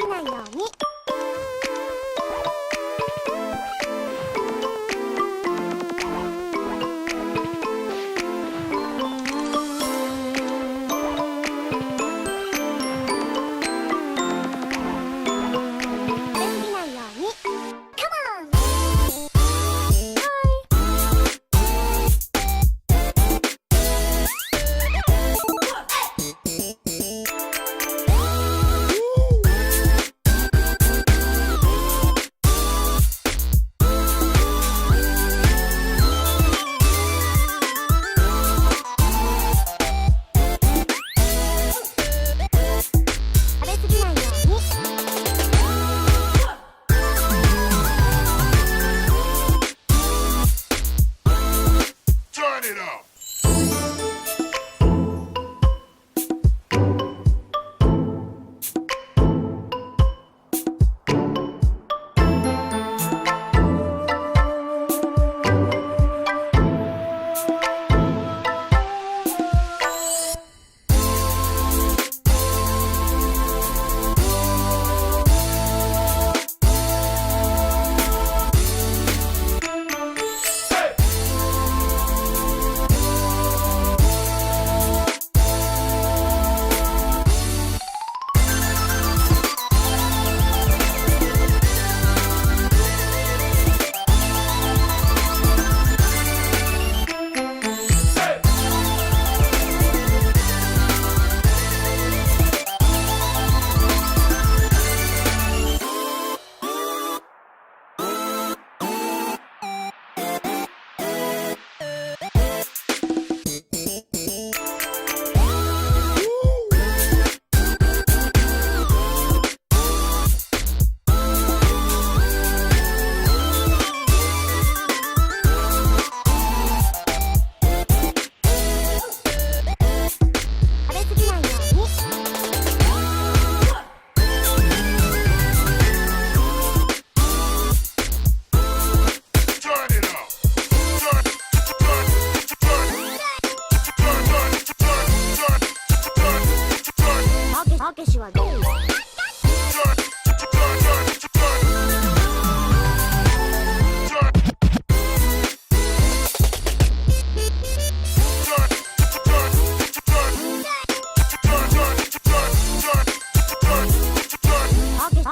ないように。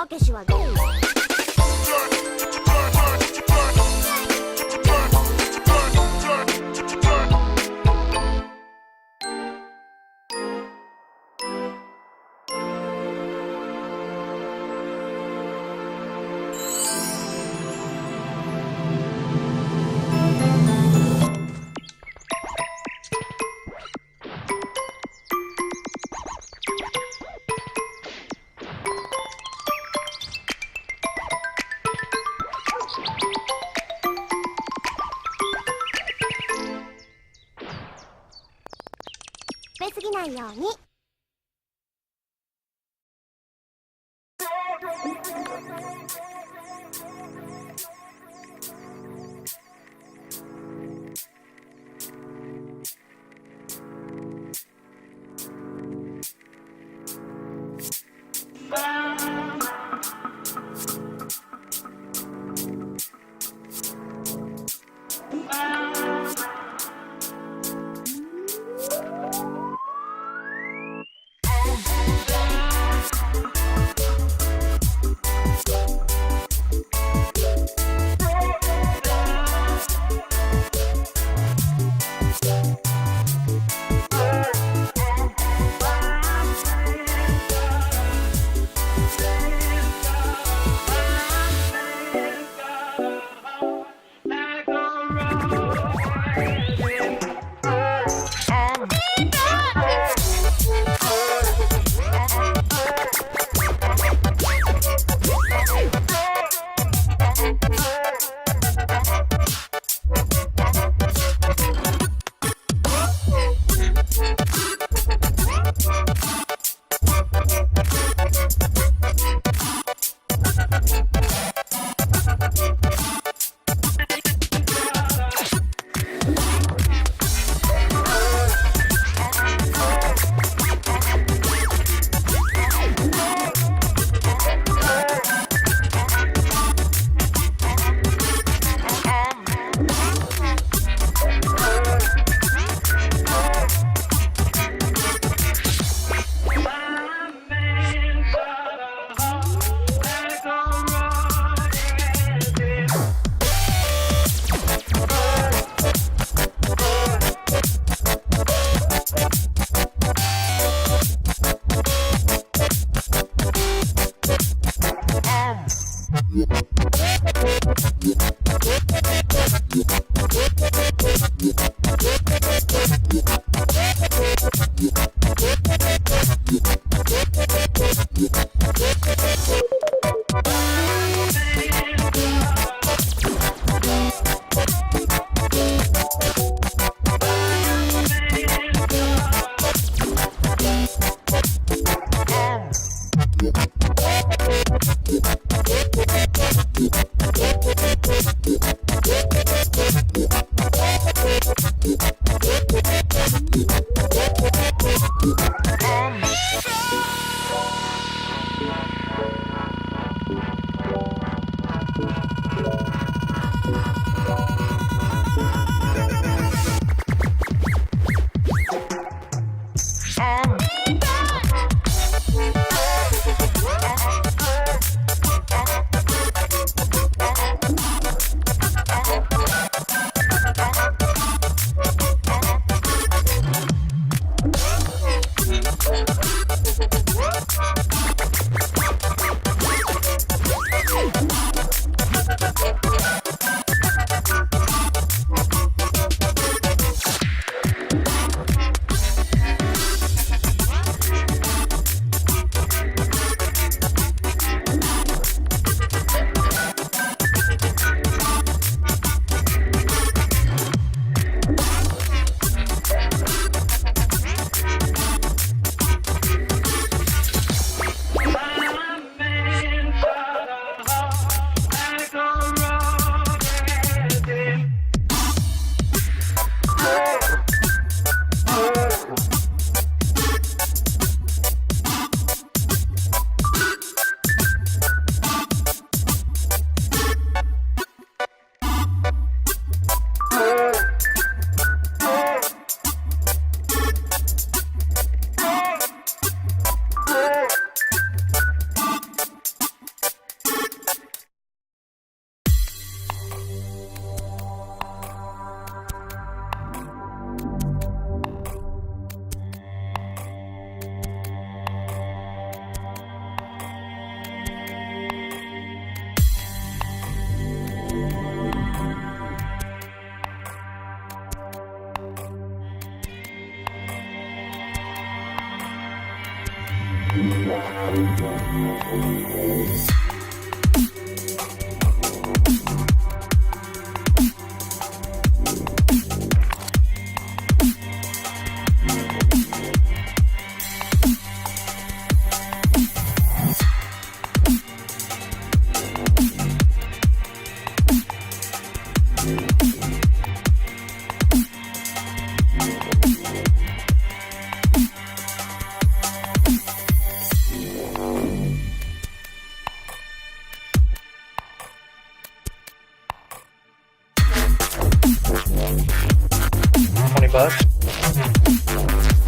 たけしはどう？食べ過ぎないように。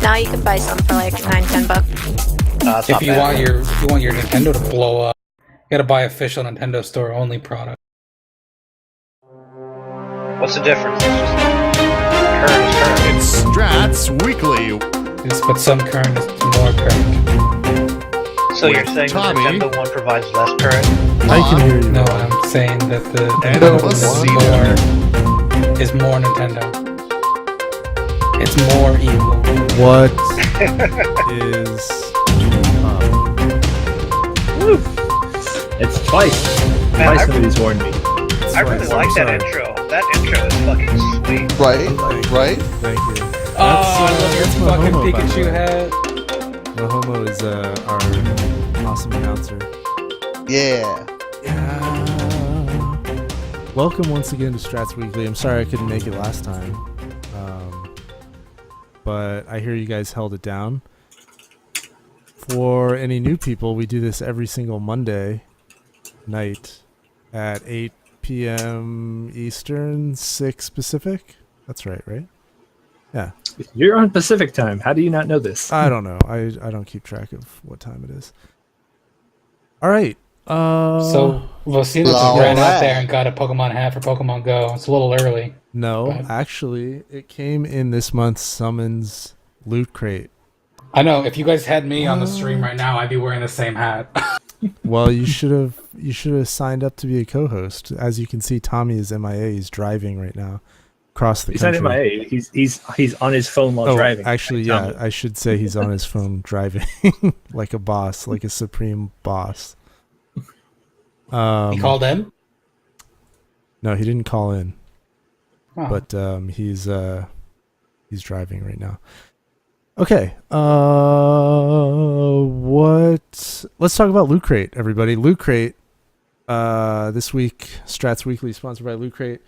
Now you can buy some for like $9-10. If you want your Nintendo to blow up, you gotta buy official Nintendo Store only product. What's the difference? Current is current. It's Strats Weekly. Yes, but some current is more current. So you're saying the Tommy. Nintendo one provides less current? I can hear you. No, I'm saying that the And Nintendo let's see one is more Nintendo. It's more evil. What is It's twice. Man, Twice somebody's warned me. I really like that intro. That intro is fucking sweet. Right? Thank you. Oh, I love your that's fucking Mahomo, by the Pikachu way. hat. Mahomo is our awesome announcer. Yeah. Welcome once again to Strats Weekly. I'm sorry I couldn't make it last time. But I hear you guys held it down. For any new people, we do this every single Monday night at 8 p.m. Eastern, 6 Pacific. That's right? Yeah. You're on Pacific time. How do you not know this? I don't know. I don't keep track of what time it is. All right. So Vocino just All ran out right. there and got a Pokemon hat for Pokemon Go. It's a little early. No, But- actually, it came in this month's Summons Loot Crate. I know. If you guys had me on the stream right now, I'd be wearing the same hat. Well, you should have signed up to be a co-host. As you can see, Tommy is MIA. He's driving right now across the He's country. not MIA. He's on his phone while driving. Actually, Tell yeah, me. I should say he's on his phone driving like a boss, like a supreme boss. He called in? No, he didn't call in, Oh. but he's driving right now. Okay. Let's talk about Loot Crate, everybody. Loot Crate. This week, Strats Weekly, sponsored by Loot Crate.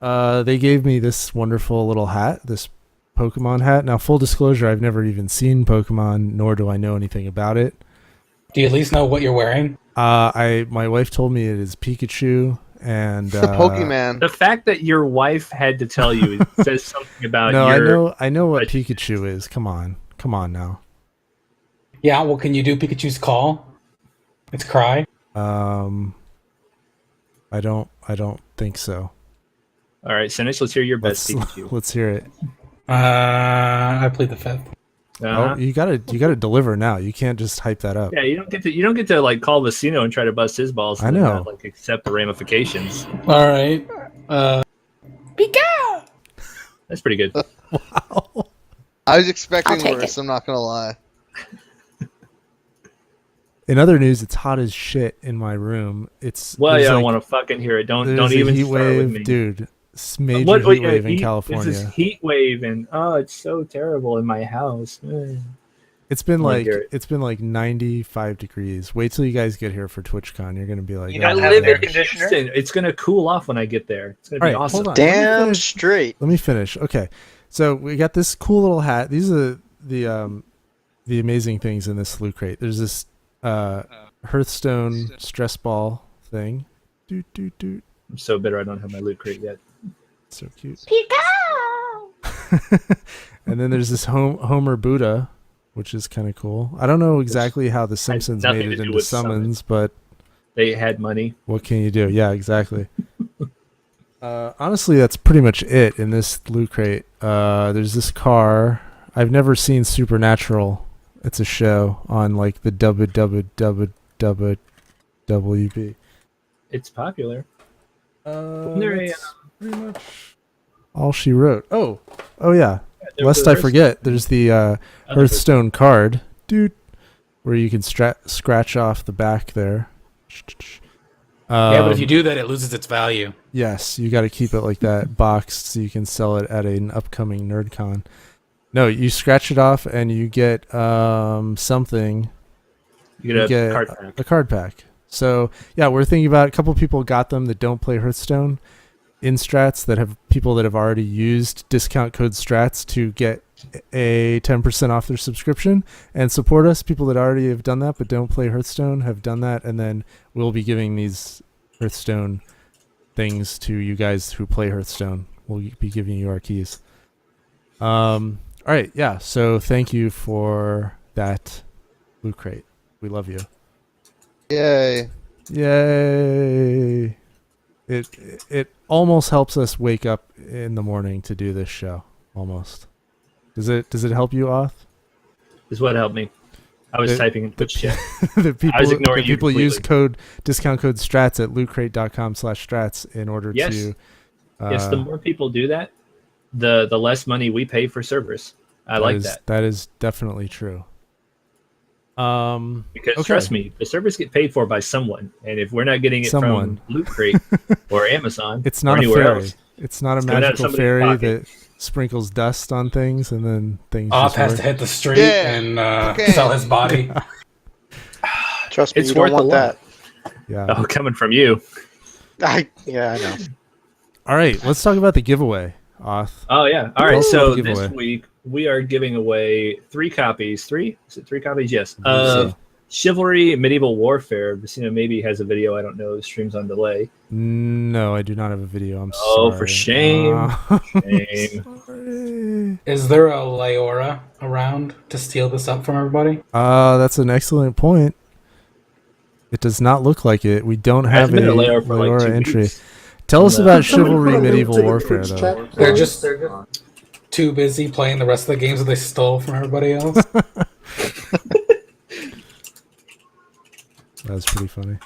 They gave me this wonderful little hat, this Pokemon hat. Now, full disclosure, I've never even seen Pokemon, nor do I know anything about it. Do you at least know what you're wearing? My wife told me it is Pikachu and Pokemon. The fact that your wife had to tell you says something about No, your. I know what Pikachu is. Come on now. Yeah, well, can you do Pikachu's call? It's cry. I don't think so. All right, Sinich, let's hear your best Let's Pikachu. let's hear it. I plead the fifth. Uh-huh. Oh, you gotta deliver now. You can't just hype that up. Yeah, you don't get to like call Vecino and try to bust his balls. I And know. Not, like accept the ramifications. All right. Pika! That's pretty good. I was expecting I'll take worse, it. I'm not gonna lie. In other news, it's hot as shit in my room. Well, there's yeah, I don't like- want to fucking hear it. Don't there's a even heat start wave, with me. dude. Major heat wave in California. There's this heat wave, and it's so terrible in my house. It's been wanna like hear it. 95 degrees. Wait till you guys get here for TwitchCon. You're gonna be like, You I don't have live an air in conditioner? Houston. It's gonna cool off when I get there. It's gonna be All right, awesome. hold on. Damn straight. Let me finish. Okay, so we got this cool little hat. These are the amazing things in this Loot Crate. There's this Hearthstone stress ball thing. Doot doot doot. I'm so bitter I don't have my loot crate yet. So cute. Pika! And then there's this Homer Buddha, which is kind of cool. I don't know exactly how the Simpsons nothing made to it do into with Summons, but They had money. what can you do? Yeah, exactly. Honestly, that's pretty much it in this Loot Crate. There's this car. I've never seen Supernatural. It's a show on like the WB. It's popular. That's pretty much all she wrote. Oh yeah. There- Lest I there's forget, there's the other Hearthstone card. Dude, where you can scratch off the back there. Yeah, but if you do that, it loses its value. Yes, you got to keep it like that, boxed, so you can sell it at an upcoming NerdCon. No, you scratch it off and you get something. You get a card pack. A card pack. So yeah, we're thinking about a couple people got them that don't play Hearthstone in Strats, that have people that have already used discount code Strats to get a 10% off their subscription and support us. People that already have done that but don't play Hearthstone have done that, and then we'll be giving these Hearthstone things to you guys who play Hearthstone. We'll be giving you our keys. All right, yeah. So thank you for that, Loot Crate. We love you. Yay. Yay! It almost helps us wake up in the morning to do this show. Almost. Does it help you, Oth? This is what helped me. I was typing in Twitch chat. I was ignoring you people use completely. discount code Strats at lootcrate.com/strats in order to. Yes, the more people do that, the less money we pay for servers. I like that. That is definitely true. Because trust me, the servers get paid for by someone, and if we're not getting it from Loot Crate or Amazon, it's not or a anywhere fairy. else, It's not a going out of magical somebody's fairy pocket. that sprinkles dust on things and then things. Off just has work. to hit the street Yeah, and okay. sell his body. Trust me, It's you don't worth a want lot. that. Yeah. Oh, coming from you. I know. All right, let's talk about the giveaway, Oth. Oh yeah. All Tell right. us So about the this giveaway. week we are giving away 3 copies. 3? Is it 3 copies? Yes. I believe Of Chivalry Medieval Warfare. Vecino maybe has a video. I don't know. Streams on delay. No, I do not have a video. I'm Oh, sorry. for shame. Shame. Sorry. Is there a Leora around to steal this up from everybody? That's an excellent point. It does not look like it. We don't have Hasn't a been a layout for like Leora 2 entry. weeks. Tell us No. about Chivalry Medieval Warfare, though. They're just too busy playing the rest of the games that they stole from everybody else. That's pretty funny.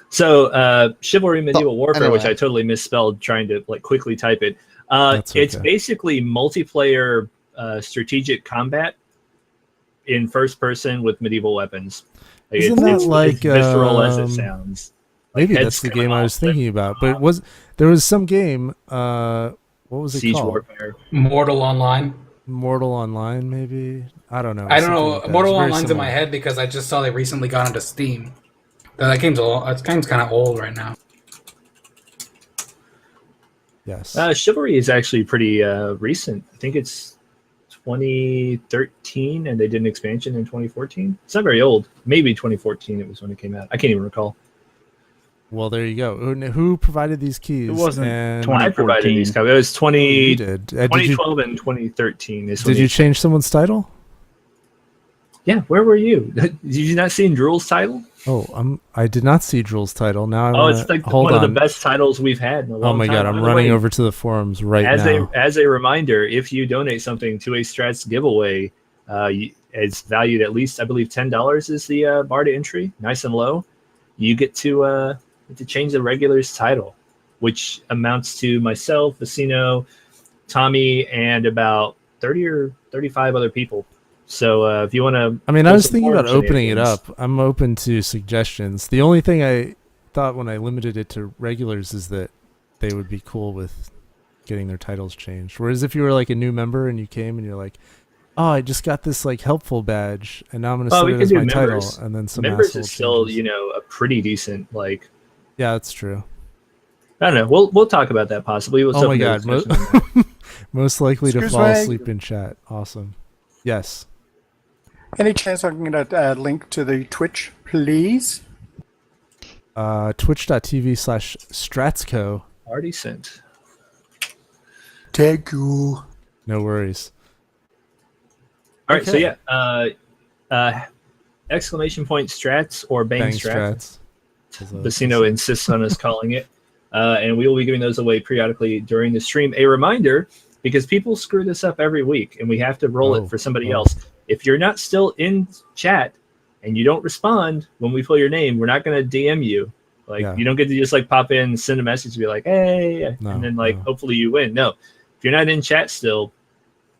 So, Chivalry Medieval Warfare, anyway. which I totally misspelled trying to like quickly type it. That's It's okay. basically multiplayer strategic combat in first person with medieval weapons. Like, Isn't that it's like, visceral as it um, sounds? Maybe heads that's the coming game I off was their- thinking about. But there was some game. What was it Siege called? Warfare. Mortal Online. Mortal Online, maybe. I don't know. I don't something know. like that. Mortal It's very Online's in my similar. head because I just saw they recently got onto Steam. That game's kind of old right now. Yes. Chivalry is actually pretty recent. I think it's 2013, and they did an expansion in 2014. It's not very old. Maybe 2014 it was when it came out. I can't even recall. Well, there you go. Who provided these keys? It wasn't And 20 I provided 2014. these copies. It was 20, you did. Did you 2012 and 2013. Is when did you these- change someone's title? Yeah, where were you? Did you not see Drool's title? Oh, I did not see Drool's title. Now I Oh, wanna, it's like hold one on. of the best titles we've had in a long Oh my time. god, By I'm the running way, over to the forums right as now. a reminder, if you donate something to a Strats giveaway, it's valued at least, I believe, $10 is the bar to entry, nice and low. You get to change the regular's title, which amounts to myself, Vecino, Tommy, and about 30 or 35 other people. So if you want to, I mean, I was thinking about opening it up. I'm open to suggestions. The only thing I thought when I limited it to regulars is that they would be cool with getting their titles changed. Whereas if you were like a new member and you came and you're like, oh, I just got this like helpful badge and now I'm going to Oh, set we it could as do my members. title, and then some members asshole is still, changes. a pretty decent, like, Yeah, that's true. I don't know. We'll talk about that possibly. We'll Oh my open the god, discussion on that. most likely to Excuse fall me. asleep in chat. Awesome. Yes. Any chance I can get a link to the Twitch, please? Twitch.tv/StratsCo. Already sent. Thank you. No worries. All right, so Okay. yeah, exclamation point Strats or Bang, Bang Strats. Strats. Vecino insists on us calling it, and we will be giving those away periodically during the stream. A reminder, because people screw this up every week, and we have to roll Oh, it for somebody oh. else. If you're not still in chat and you don't respond when we pull your name, we're not going to DM you. Like, Yeah. you don't get to just like pop in, send a message, and be like, hey, No, and then like no. hopefully you win. No, if you're not in chat still,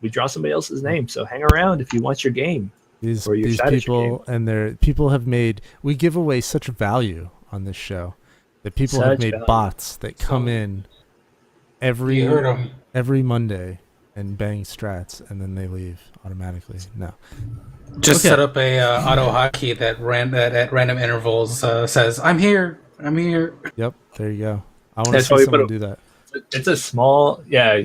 we draw somebody else's name. So hang around if you want your game. These Or your these strategy people and their people have made. We give away such value on this show that people have Such made value. bots that come in every You heard him. every Monday and bang strats, and then they leave automatically. No, Just Okay. set up a auto hotkey that at random intervals says, "I'm here. I'm here." yep, there you go. I want to That's see why we someone put do that. It's a small, yeah.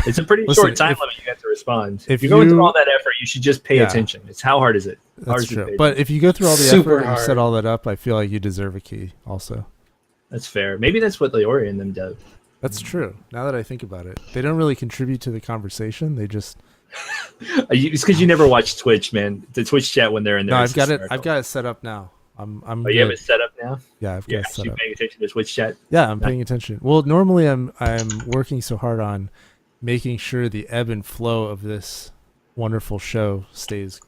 It's a pretty Listen, short time if- limit you get to respond. if If you're going you- through all that effort, you should just pay Yeah. attention. It's how hard is it? Hard That's is it true. pay But attention? if you go through all the Super effort and hard. set all that up, I feel like you deserve a key also. That's fair. Maybe that's what Leori and them do. That's true. Now that I think about it, they don't really contribute to the conversation. They just It's because you never watch Twitch, man. The Twitch chat when they're in there. no. is I've got it. hysterical. I've got it set up now. I'm. Oh, you have it set up now? Yeah, I've got Yeah, it so set you up. paying attention to Twitch chat? Yeah, I'm paying attention. Well, normally I'm working so hard on making sure the ebb and flow of this wonderful show stays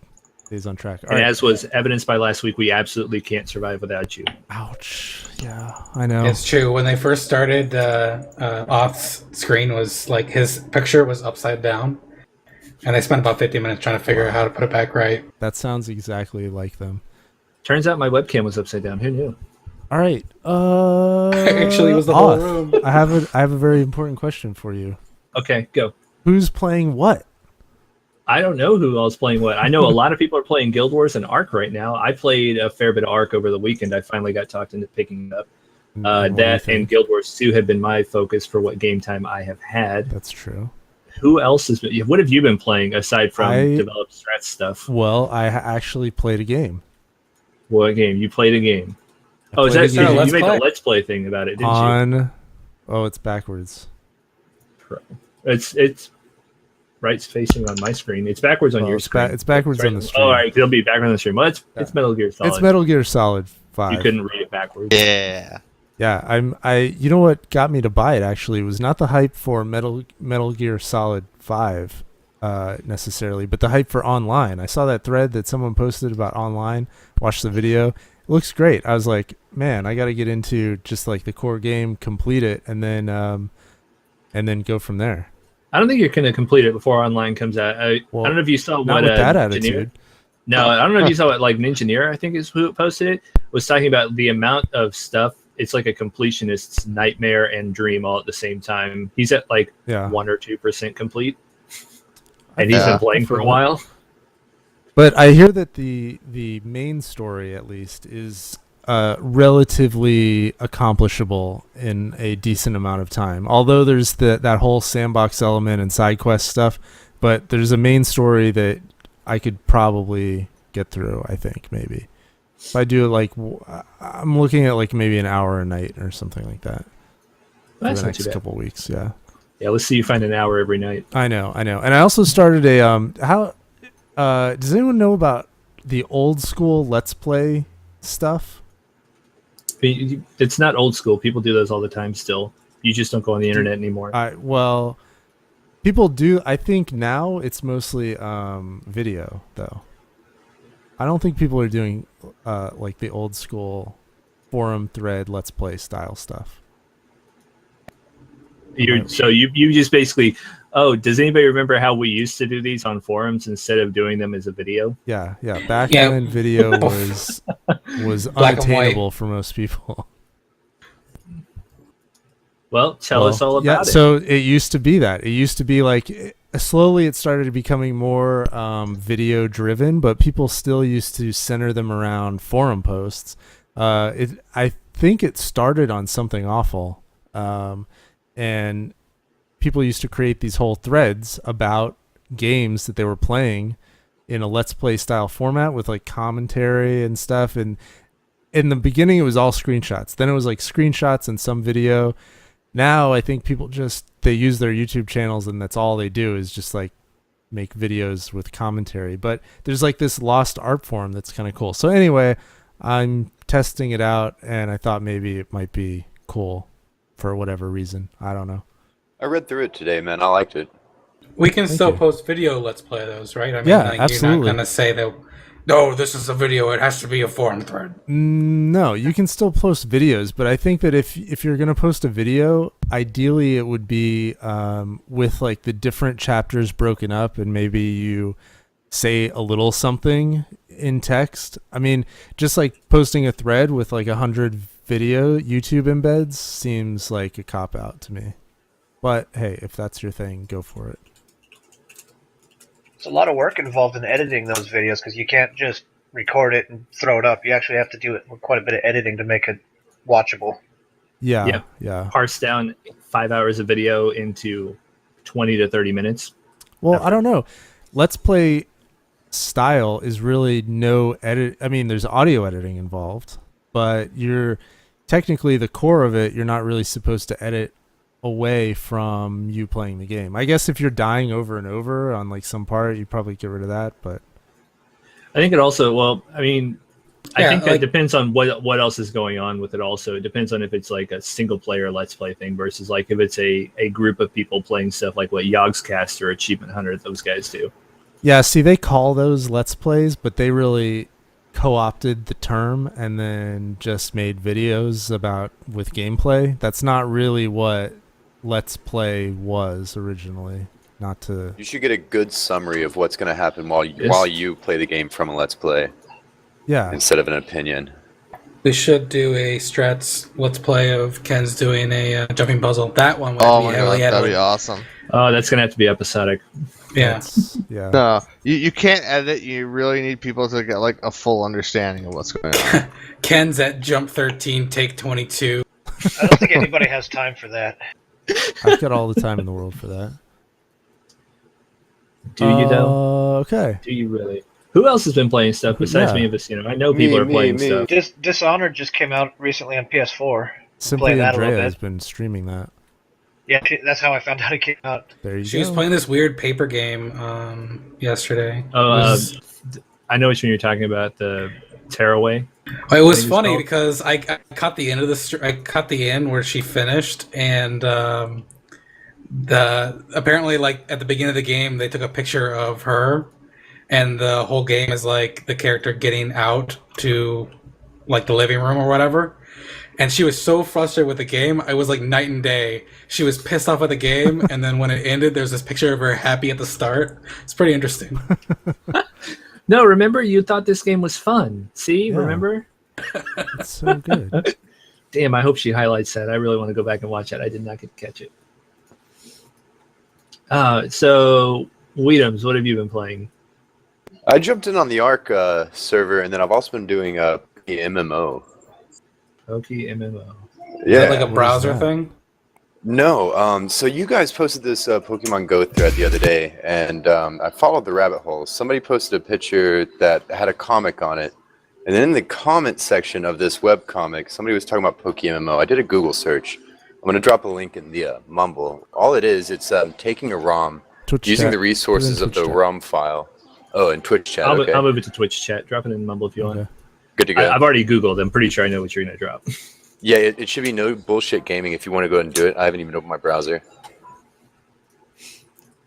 on track. All And right. as was evidenced by last week, we absolutely can't survive without you. Ouch. Yeah, I know. It's true. When they first started, Oth's screen was like his picture was upside down, and they spent about 50 minutes trying to figure out how to put it back right. That sounds exactly like them. Turns out my webcam was upside down. Who knew? All right. Actually, it was the whole Oth, room. I have a very important question for you. Okay, go. Who's playing what? I don't know who else playing what. I know a lot of people are playing Guild Wars and Ark right now. I played a fair bit of Ark over the weekend. I finally got talked into picking it up. And what do you That think? and Guild Wars 2 have been my focus for what game time I have had. That's true. Who else has been? What have you been playing aside from I- developed Strats stuff? Well, I actually played a game What game? You played a game. I Is played that a game you Let's made Play. a Let's Play thing about it, didn't you? on. Oh, it's backwards. It's right facing on my screen. It's backwards on Well, your it's screen. it's backwards Right. on the stream. Oh, all right. It'll be backwards on the stream. Well, it's Metal Gear Solid. It's Metal Gear Solid 5. You couldn't read it backwards. Yeah. Yeah, you know what got me to buy it actually was not the hype for Metal Gear Solid 5 necessarily, but the hype for online. I saw that thread that someone posted about online, watched the video. It looks great. I was like, man, I got to get into just like the core game, complete it, and then go from there. I don't think you're going to complete it before online comes out. I don't know if you saw Not what with that Engineer- attitude. No, I don't know if you saw what like Ninjaneer, I think is who posted it, was talking about the amount of stuff. It's like a completionist's nightmare and dream all at the same time. He's at like Yeah. 1 or 2% complete, and he's Yeah. been playing for a while. But I hear that the main story, at least, is relatively accomplishable in a decent amount of time. Although there's that whole sandbox element and side quest stuff, but there's a main story that I could probably get through. I think maybe if I do it like I'm looking at like maybe an hour a night or something like that for That's the not too next bad. couple weeks. Yeah, Yeah, let's see you find an hour every night. I know, and I also started a how does anyone know about the old school Let's Play stuff? It's not old school. People do those all the time still. You just don't go on the internet anymore. Well, people do. I think now it's mostly video, though. I don't think people are doing like the old school forum thread Let's Play style stuff. So you just basically, does anybody remember how we used to do these on forums instead of doing them as a video? Yeah. Back Yeah. when video was Black and unattainable for most people. Well, tell us all about it. So it used to be that. It used to be like slowly it started becoming more video driven, but people still used to center them around forum posts. I think it started on Something Awful, and people used to create these whole threads about games that they were playing in a Let's Play style format with like commentary and stuff. And in the beginning, it was all screenshots. Then it was like screenshots and some video. Now I think people they use their YouTube channels and that's all they do is just like make videos with commentary. But there's like this lost art form that's kind of cool. So anyway, I'm testing it out and I thought maybe it might be cool for whatever reason. I don't know. I read through it today, man. I liked it. We can still you. post video Let's Play those, right? I mean, Yeah, like, absolutely. You're not gonna say that. No, this is a video. It has to be a forum thread. No, you can still post videos, but I think that if you're gonna post a video, ideally it would be with like the different chapters broken up, and maybe you say a little something in text. I mean, just like posting a thread with like 100 video YouTube embeds seems like a cop out to me. But hey, if that's your thing, go for it. There's a lot of work involved in editing those videos because you can't just record it and throw it up. You actually have to do it with quite a bit of editing to make it watchable. Yeah. Parse down 5 hours of video into 20 to 30 minutes. Well, I don't know. Let's Play style is really no edit. I mean, there's audio editing involved, but you're technically the core of it. You're not really supposed to edit away from you playing the game. I guess if you're dying over and over on like some part, you probably get rid of that. But I think it also, well, I mean, I Yeah, think that like- depends on what else is going on with it also. It depends on if it's like a single player Let's Play thing versus like if it's a group of people playing stuff like what Yogscast or Achievement Hunter, those guys do. yeah, see, they call those Let's Plays, but they really co-opted the term and then just made videos about with gameplay. That's not really what Let's Play was originally. Not to You should get a good summary of what's going to happen while you play the game from a Let's Play yeah. instead of an opinion. We should do a Strats Let's Play of Ken's doing a jumping puzzle. That one would Oh be my god, heavily that'd edited. be awesome. Oh, that's gonna have to be episodic. Yeah. Yeah. No, you can't edit. You really need people to get like a full understanding of what's going on. Ken's at jump 13, take 22. I don't think anybody has time for that. I've got all the time in the world for that. Do you though? Okay. Do you really? Who else has been playing stuff besides Yeah. me and Vicino? I know people are playing stuff. Dishonored just came out recently on PS4. Simply Play that a little Andrea bit. has been streaming that. Yeah, that's how I found out it came out. There you She go. was playing this weird paper game yesterday. Oh, It was- I know which one you're talking about. The Tearaway. It was Maybe funny so. because I caught the end of I caught the end where she finished, and apparently like at the beginning of the game they took a picture of her, and the whole game is like the character getting out to like the living room or whatever. And she was so frustrated with the game. I was like night and day. She was pissed off at the game, and then when it ended, there's this picture of her happy at the start. It's pretty interesting. No, remember you thought this game was fun. See, Yeah. remember? It's so good. Damn, I hope she highlights that. I really want to go back and watch that. I did not get to catch it. So, Weedums, what have you been playing? I jumped in on the Ark server, and then I've also been doing the MMO. Pokey MMO. Is Yeah. that like a browser that? thing? No, so you guys posted this Pokemon Go thread the other day, and I followed the rabbit hole. Somebody posted a picture that had a comic on it, and then in the comment section of this web comic, somebody was talking about PokeMMO. I did a Google search. I'm going to drop a link in the Mumble. All it is, it's taking a ROM, Twitch using chat. the resources Put it in of the Twitch chat. ROM file. Oh, and Twitch chat, okay. I'll move it to Twitch chat. Drop it in Mumble if you want. Okay. Good to go. I've already Googled. I'm pretty sure I know what you're going to drop. Yeah, it should be no bullshit gaming if you want to go ahead and do it. I haven't even opened my browser.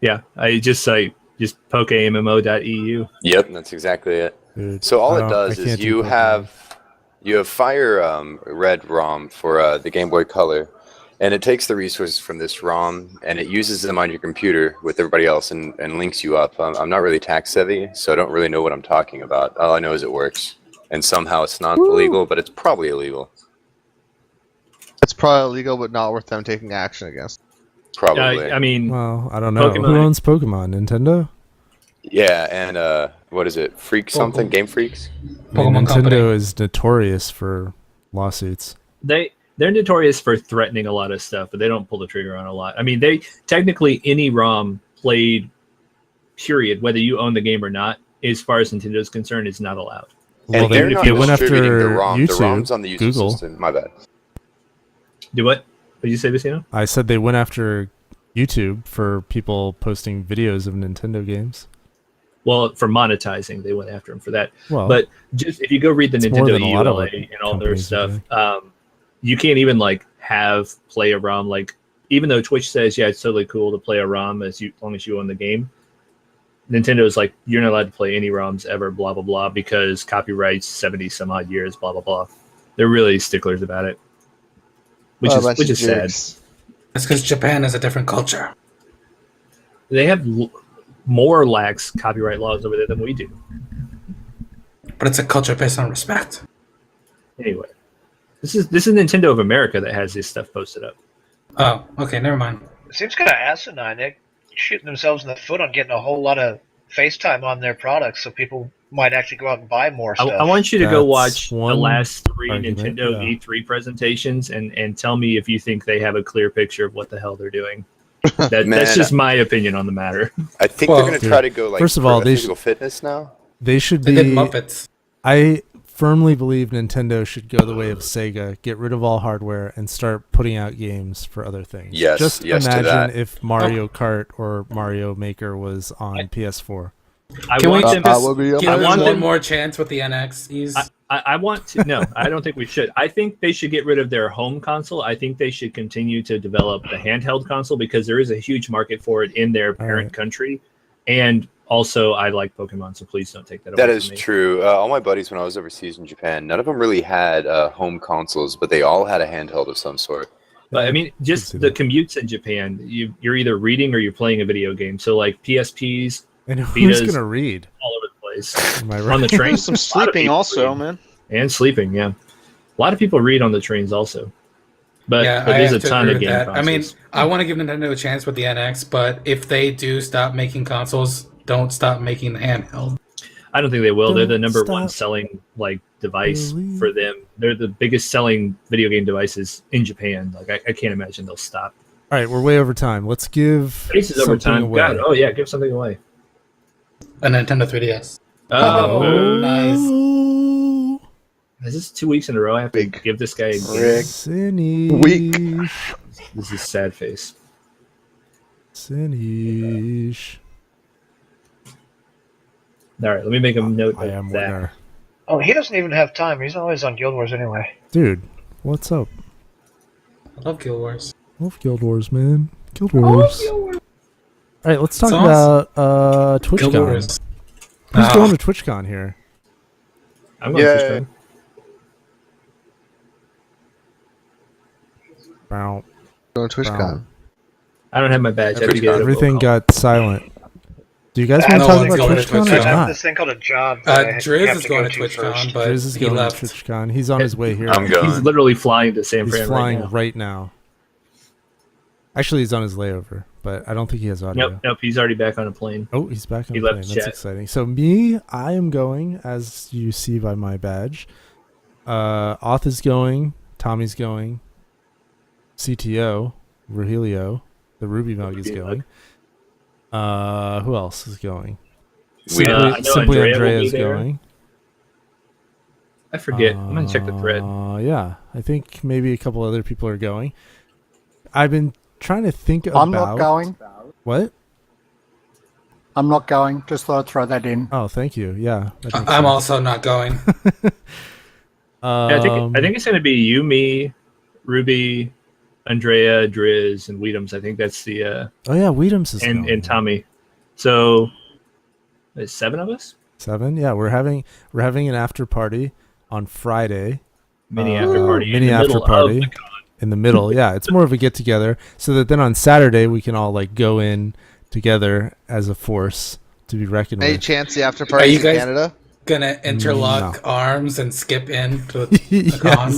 Yeah, I just pokemmo.eu. Yep, that's exactly it. Dude, So all I it don't- does I is can't do you Pokemon. have Fire Red ROM for the Game Boy Color, and it takes the resources from this ROM and it uses them on your computer with everybody else and links you up. I'm not really tech savvy, so I don't really know what I'm talking about. All I know is it works, and somehow it's not illegal, but it's probably illegal. It's probably illegal, but not worth them taking action against. Probably. I mean, Well, I don't know. Pokemon. Who owns Pokemon? Nintendo? Yeah, and what is it? Freak something? Game Freaks? I mean, Pokemon Nintendo Company. is notorious for lawsuits. they're notorious for threatening a lot of stuff, but they don't pull the trigger on a lot. I mean, they technically any ROM played, period, whether you own the game or not, as far as Nintendo's concerned, is not allowed. Well, And they're they, not they went after distributing the ROM. YouTube, The ROM's on the user Google. system. My bad. Do what? What did you say, Vicino? I said they went after YouTube for people posting videos of Nintendo games. Well, for monetizing, they went after him for that. Well, But just if you go read the It's more Nintendo than a lot of ULA what and all their companies are stuff, you can't even like play a ROM. Like even though Twitch says, yeah, it's totally cool to play a ROM as long as you own the game. Nintendo is like, you're not allowed to play any ROMs ever, blah blah blah, because copyrights 70 some odd years, blah blah blah. They're really sticklers about it, which is sad. That's because Japan is a different culture. They have more lax copyright laws over there than we do. But it's a culture based on respect. Anyway, this is Nintendo of America that has this stuff posted up. Oh, okay, never mind. It seems kind of asinine. They're shooting themselves in the foot on getting a whole lot of FaceTime on their products, so people might actually go out and buy more stuff. I want you to go That's watch the one last 3 argument, Nintendo yeah. E3 presentations and tell me if you think they have a clear picture of what the hell they're doing. Man, That's just my opinion on the matter. I think Well, they're going to try to go like first of all, they physical fitness now. They should They be. did Muppets. I firmly believe Nintendo should go the way of Sega, get rid of all hardware, and start putting out games for other things. Yes, Just yes to imagine that. if Mario Kart or Mario Maker was on PS4. I Can we want them. just would be give I them want one them- more chance with the NX? I want to. No, I don't think we should. I think they should get rid of their home console. I think they should continue to develop the handheld console because there is a huge market for it in their parent right. country. And also, I like Pokemon, so please don't take that away That from is me. true. All my buddies when I was overseas in Japan, none of them really had home consoles, but they all had a handheld of some sort. But I mean, see just the that. commutes in Japan, you're either reading or you're playing a video game. So like PSPs And who's Vita's- gonna read? all over the place. Am I On right? the train, Some A lot of sleeping people also, read. man. And sleeping, yeah. A lot of people read on the trains also. But, Yeah, but I there's a have to ton agree of with game that. consoles. I mean, I want to give Nintendo a chance with the NX, but if they do stop making consoles, don't stop making the handheld. I don't think they will. They're the Don't number one stop selling like device believing. for them. They're the biggest selling video game devices in Japan. Like I can't imagine they'll stop. All right, we're way over time. Let's give Faces over something time. away. God, oh yeah, give something away. A Nintendo 3DS. Oh, nice. Oh, is this 2 weeks in a row? I have to Big give this guy a game? Rick. Cine. Weak. This is sad face. Cine. All right, let me make a note I am of that. winner. Oh, he doesn't even have time. He's always on Guild Wars anyway. Dude, what's up? I love Guild Wars. Love Guild Wars, man. Guild Wars. All right, let's talk It's about Guild TwitchCon. Wars. Who's Ah. going to TwitchCon here? I'm going Yeah. to stream. Bow. Going to TwitchCon. I don't have my badge. I have to get it Everything local. got silent. Do you guys I want to know talk one's about going to TwitchCon or TwitchCon. I have not? this thing called a job. that I Driz have is to going go to first. TwitchCon, but Driz is he going left. to TwitchCon. He's on his way here. I'm going. He's literally flying to San He's Fran flying right now. right now. Actually, he's on his layover, but I don't think he has audio. Nope, he's already back on a plane. Oh, he's back on He the left plane. the That's chat. exciting. So me, I am going, as you see by my badge. Auth is going. Tommy's going. CTO, Rogelio, the Ruby Mug is going. Who else is going? We I know Simply Andrea will Andrea be is there. going. I forget. I'm going to check the thread. Yeah, I think maybe a couple other people are going. I've been trying to think about. I'm not going. What? I'm not going. Just thought I'd throw that in. Oh, thank you. Yeah. that makes I'm sense. also not going. Yeah, I think it's going to be you, me, Ruby, Andrea, Driz, and Weedums. I think that's the Oh yeah, Weedums is going. and Tommy. So there's 7 of us. 7. Yeah, we're having an after party on Friday. Mini after party. Mini in the after middle party. Of the con. In the middle. Yeah, it's more of a get together so that then on Saturday we can all like go in together as a force to be reckoned Any with. chance the after Are party you in guys- Canada? Gonna interlock arms and skip into the con.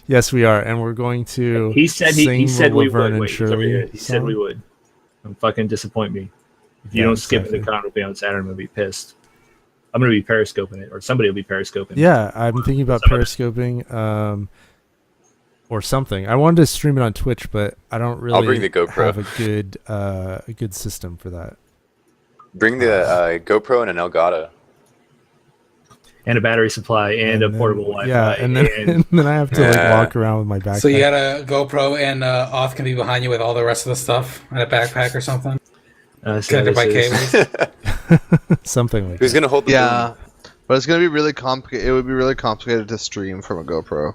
Yes, we are, and we're going to. He said sing he said the we Laverne would. and Wait, he's over Shirley here. He said we song. would. Don't fucking disappoint me. If you Yeah, don't skip exactly. the con, will be on Saturday. I'm gonna be pissed. I'm gonna be periscoping it, or somebody will be periscoping. Yeah, I'm thinking about Some of periscoping, or something. I wanted to stream it on Twitch, but I don't really bring the GoPro. have a good system for that. Bring the GoPro and an Elgato. And a battery supply and a then- portable Wi-Fi. Yeah, and then and then I have to like Yeah. walk around with my backpack. So you got a GoPro and Off can be behind you with all the rest of the stuff and a backpack or something. Connected by cables. something like Who's that. gonna hold the Yeah, but it's gonna be really complicated. It would be really complicated to stream from a GoPro.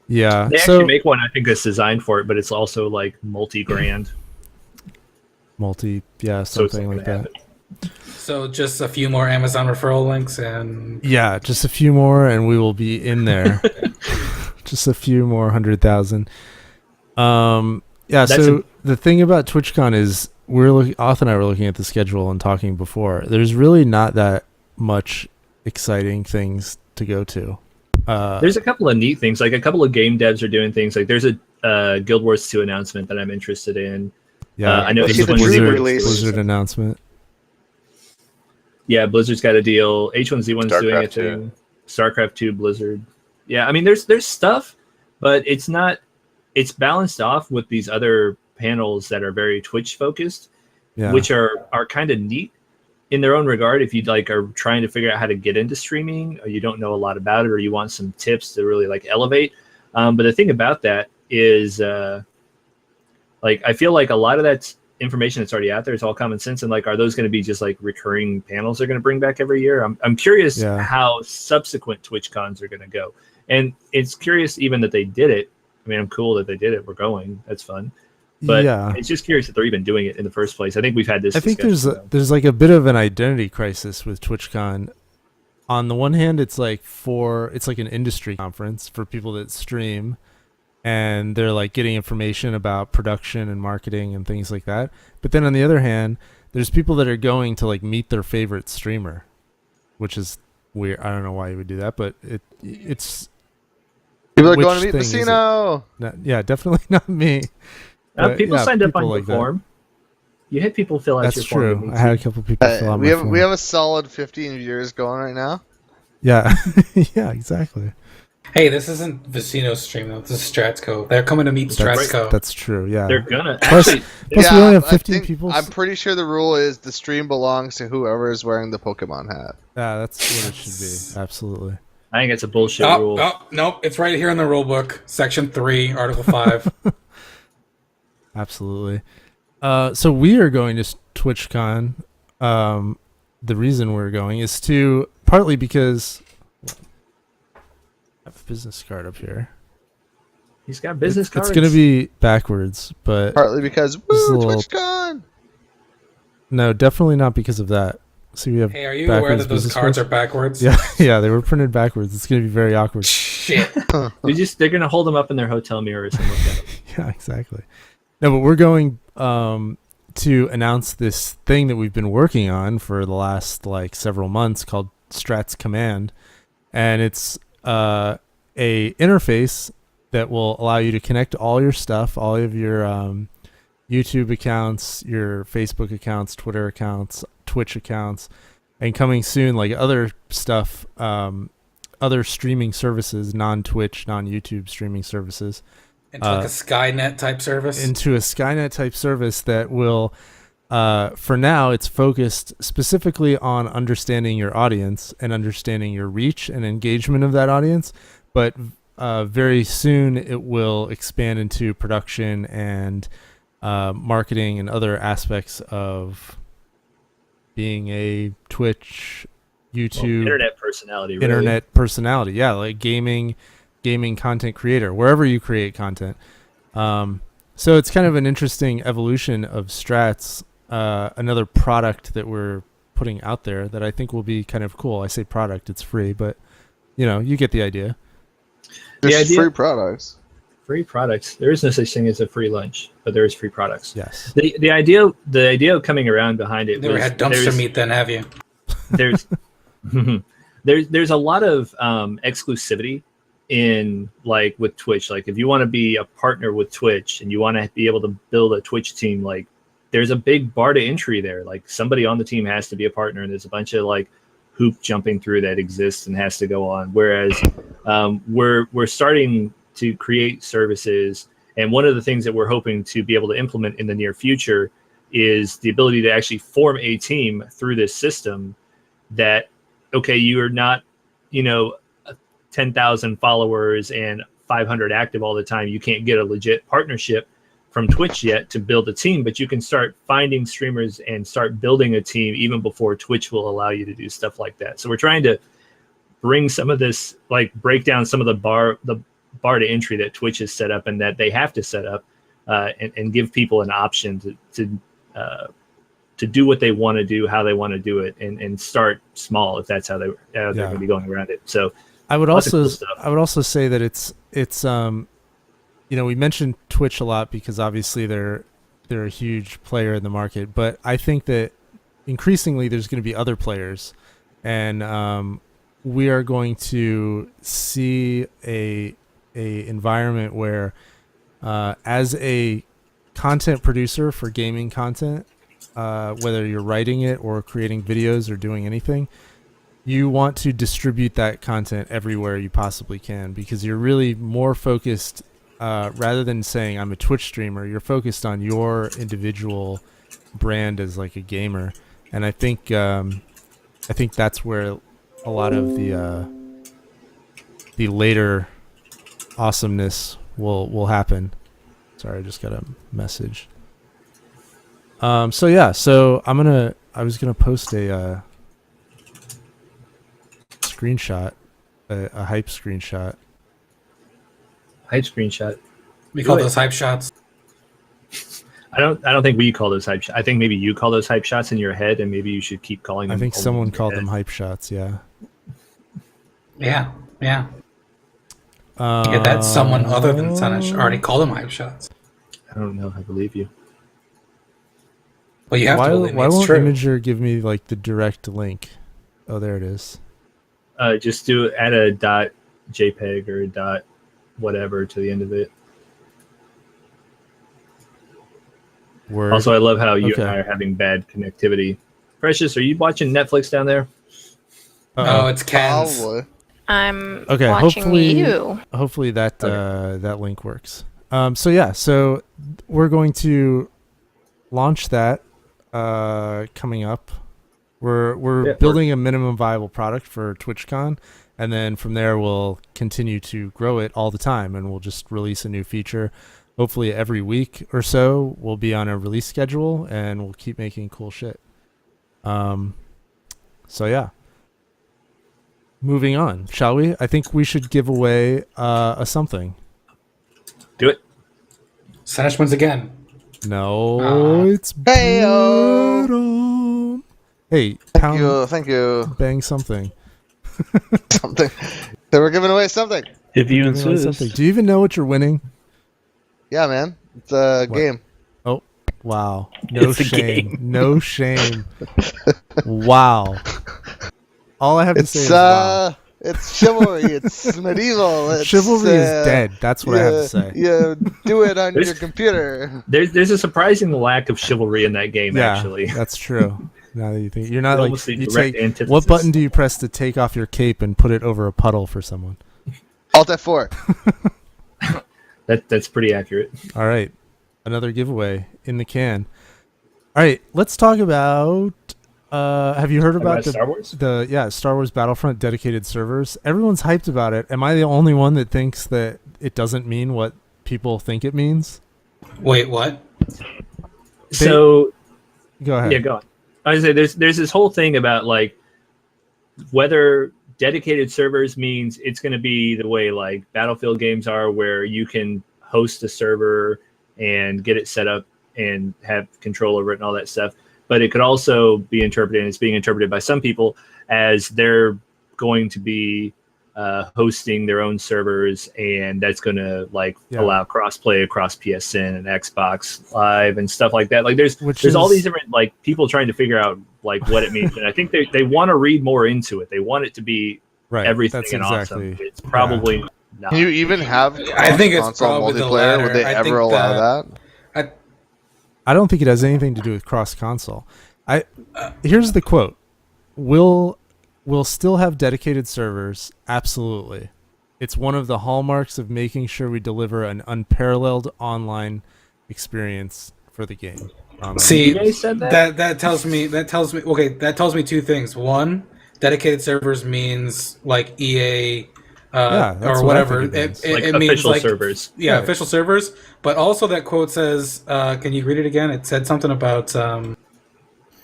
Yeah. They So actually make one, I think, that's designed for it, but it's also like multi-grand. something So it's not like gonna that. happen. So just a few more Amazon referral links and Yeah, just a few more, and we will be in there. Just a few more 100,000. Yeah. That's So the thing about TwitchCon is Auth and I were looking at the schedule and talking before. There's really not that much exciting things to go to. There's a couple of neat things, like a couple of game devs are doing things. Like there's a Guild Wars 2 announcement that I'm interested in. Yeah, I know I see this the one's dream Blizzard. release. Blizzard announcement. Yeah, Blizzard's got a deal. H1Z1's doing a StarCraft 2. thing. StarCraft 2, Blizzard. Yeah, I mean, there's stuff, but it's not. It's balanced off with these other panels that are very Twitch focused, Yeah. which are kind of neat in their own regard. If you like are trying to figure out how to get into streaming, or you don't know a lot about it, or you want some tips to really like elevate. But the thing about that is, like, I feel like a lot of that information that's already out there is all common sense. And like, are those going to be just like recurring panels they're going to bring back every year? I'm curious how subsequent Twitch cons are going to go. And it's curious even that they did it. I mean, I'm cool that they did it. We're going. That's fun. But it's just curious that they're even doing it in the first place. I think we've had this. I think discussion, there's like a bit of an identity crisis with TwitchCon. On the one hand, it's like an industry conference for people that stream, and they're like getting information about production and marketing and things like that. But then on the other hand, there's people that are going to like meet their favorite streamer, which is weird. I don't know why you would do that, but it's People are which going to meet thing is it? Vecino. Yeah, definitely not me. But, people signed up people on like your that. form. You had people fill out That's your form. true. I had a couple people fill out We my have form. we have a solid 15 viewers going right now. Yeah, yeah, exactly. Hey, this isn't Vecino's stream though. This is StratsCo. They're coming to meet StratsCo. That's true. Yeah. They're gonna Plus actually. we only have 15 people. I'm pretty sure the rule is the stream belongs to whoever is wearing the Pokemon hat. Yeah, that's what it should be. Absolutely. I think it's a bullshit rule. Oh, nope. It's right here in the rule book, section 3, article 5. Absolutely. So we are going to TwitchCon. The reason we're going is to partly because I have a business card up here. He's got business cards. It's going to be backwards, but Partly because This is a woo, little- TwitchCon. no, definitely not because of that. See, we have Hey, are you aware backwards that those business cards are backwards? Yeah, yeah, they were printed backwards. It's going to be very awkward. Shit. They're gonna hold them up in their hotel mirrors and look at them. Yeah, exactly. No, but we're going to announce this thing that we've been working on for the last like several months called Strats Command, and it's a interface that will allow you to connect all your stuff, all of your YouTube accounts, your Facebook accounts, Twitter accounts, Twitch accounts, and coming soon, like other stuff, other streaming services, non-Twitch, non-YouTube streaming services. Into like a Skynet type service? Into a Skynet type service that will, for now, it's focused specifically on understanding your audience and understanding your reach and engagement of that audience. But very soon it will expand into production and marketing and other aspects of being a Twitch, YouTube, Internet personality. Really. internet personality. Yeah, like gaming content creator, wherever you create content. So it's kind of an interesting evolution of Strats, another product that we're putting out there that I think will be kind of cool. I say product, it's free, but you get the idea. There's free products. Free products. There is no such thing as a free lunch, but there is free products. Yes. The idea of coming around behind it. Never had dumpster meat then, have you? There's there's a lot of exclusivity in like with Twitch. Like if you want to be a partner with Twitch and you want to be able to build a Twitch team, like there's a big bar to entry there. Like somebody on the team has to be a partner, and there's a bunch of like hoop jumping through that exists and has to go on. Whereas we're starting to create services, and one of the things that we're hoping to be able to implement in the near future is the ability to actually form a team through this system that, okay, you are not, 10,000 followers and 500 active all the time. You can't get a legit partnership from Twitch yet to build a team, but you can start finding streamers and start building a team even before Twitch will allow you to do stuff like that. So we're trying to bring some of this, like break down some of the bar to entry that Twitch has set up and that they have to set up, and give people an option to do what they want to do, how they want to do it, and start small if that's how they're going to be going around it. So I would also say that it's we mentioned Twitch a lot because obviously they're they're a huge player in the market, but I think that increasingly there's going to be other players, and we are going to see a environment where, as a content producer for gaming content, whether you're writing it or creating videos or doing anything, you want to distribute that content everywhere you possibly can, because you're really more focused, rather than saying I'm a Twitch streamer, you're focused on your individual brand as like a gamer. And I think that's where a lot of the later awesomeness will happen. Sorry, I just got a message. So yeah, so I was gonna post a screenshot, a hype screenshot. Hype screenshot. We call those hype shots. I don't think we call those hype shots. I think maybe you call those hype shots in your head, and maybe you should keep calling them. I think only someone in your called head. them hype shots. Yeah. Yeah. That someone other than Sunish already called them hype shots. I don't know. I believe you. Well, you have to believe me. Why It's won't true. Imager give me like the direct link? Oh, there it is. Just add a .jpeg or a .whatever to the end of it. Word. Also, I love how you Okay. and I are having bad connectivity. Precious, are you watching Netflix down there? Oh, it's Ken's. Probably. I'm Okay, watching hopefully- you. Hopefully that that link works. So yeah, so we're going to launch that coming up. We're Yeah, building a minimum viable product for TwitchCon, and then from there we'll continue to grow it all the time, and we'll just release a new feature. Hopefully every week or so we'll be on a release schedule, and we'll keep making cool shit. So yeah. Moving on, shall we? I think we should give away a something. Do it. Sunish wins again. No, it's Hey-o. brutal. Hey, Thank you. bang something. Something. They were giving away something. If you Bang on insist. something. Do you even know what you're winning? Yeah, man. It's a What? game. Oh, wow. No It's a shame. game. No shame. Wow. All I have to say It's is wow. it's chivalry. It's medieval. It's, Chivalry is dead. That's what I have to say. You do it on There's- your computer. There's a surprising lack of chivalry in that game, Yeah, actually. that's true. Now that you think, you're not It's like almost the you direct take. antithesis. What button do you press to take off your cape and put it over a puddle for someone? Alt F4. That's pretty accurate. All right, another giveaway in the can. All right, let's talk about. Have you heard about Star Wars? the Star Wars Battlefront dedicated servers? Everyone's hyped about it. Am I the only one that thinks that it doesn't mean what people think it means? Wait, what? So Go ahead. yeah, go on. I was gonna say there's this whole thing about like whether dedicated servers means it's going to be the way like Battlefield games are, where you can host a server and get it set up and have control over it and all that stuff. But it could also be interpreted, and it's being interpreted by some people, as they're going to be hosting their own servers, and that's going to allow crossplay across PSN and Xbox Live and stuff like that. Like there's all these different like people trying to figure out like what it means, and I think they want to read more into it. They want it to be everything That's and exactly, awesome. It's probably not. Can you even have I think it's console probably the multiplayer? latter. Would they I think ever allow that? I don't think it has anything to do with cross console. Here's the quote: We'll still have dedicated servers. Absolutely. It's one of the hallmarks of making sure we deliver an unparalleled online experience for the game. See, You guys said that? that tells me okay, that tells me two things. One, dedicated servers means like EA that's or what I whatever. think it means. Like It means official like servers. Yeah, Right. official servers. But also that quote says, can you read it again? It said something about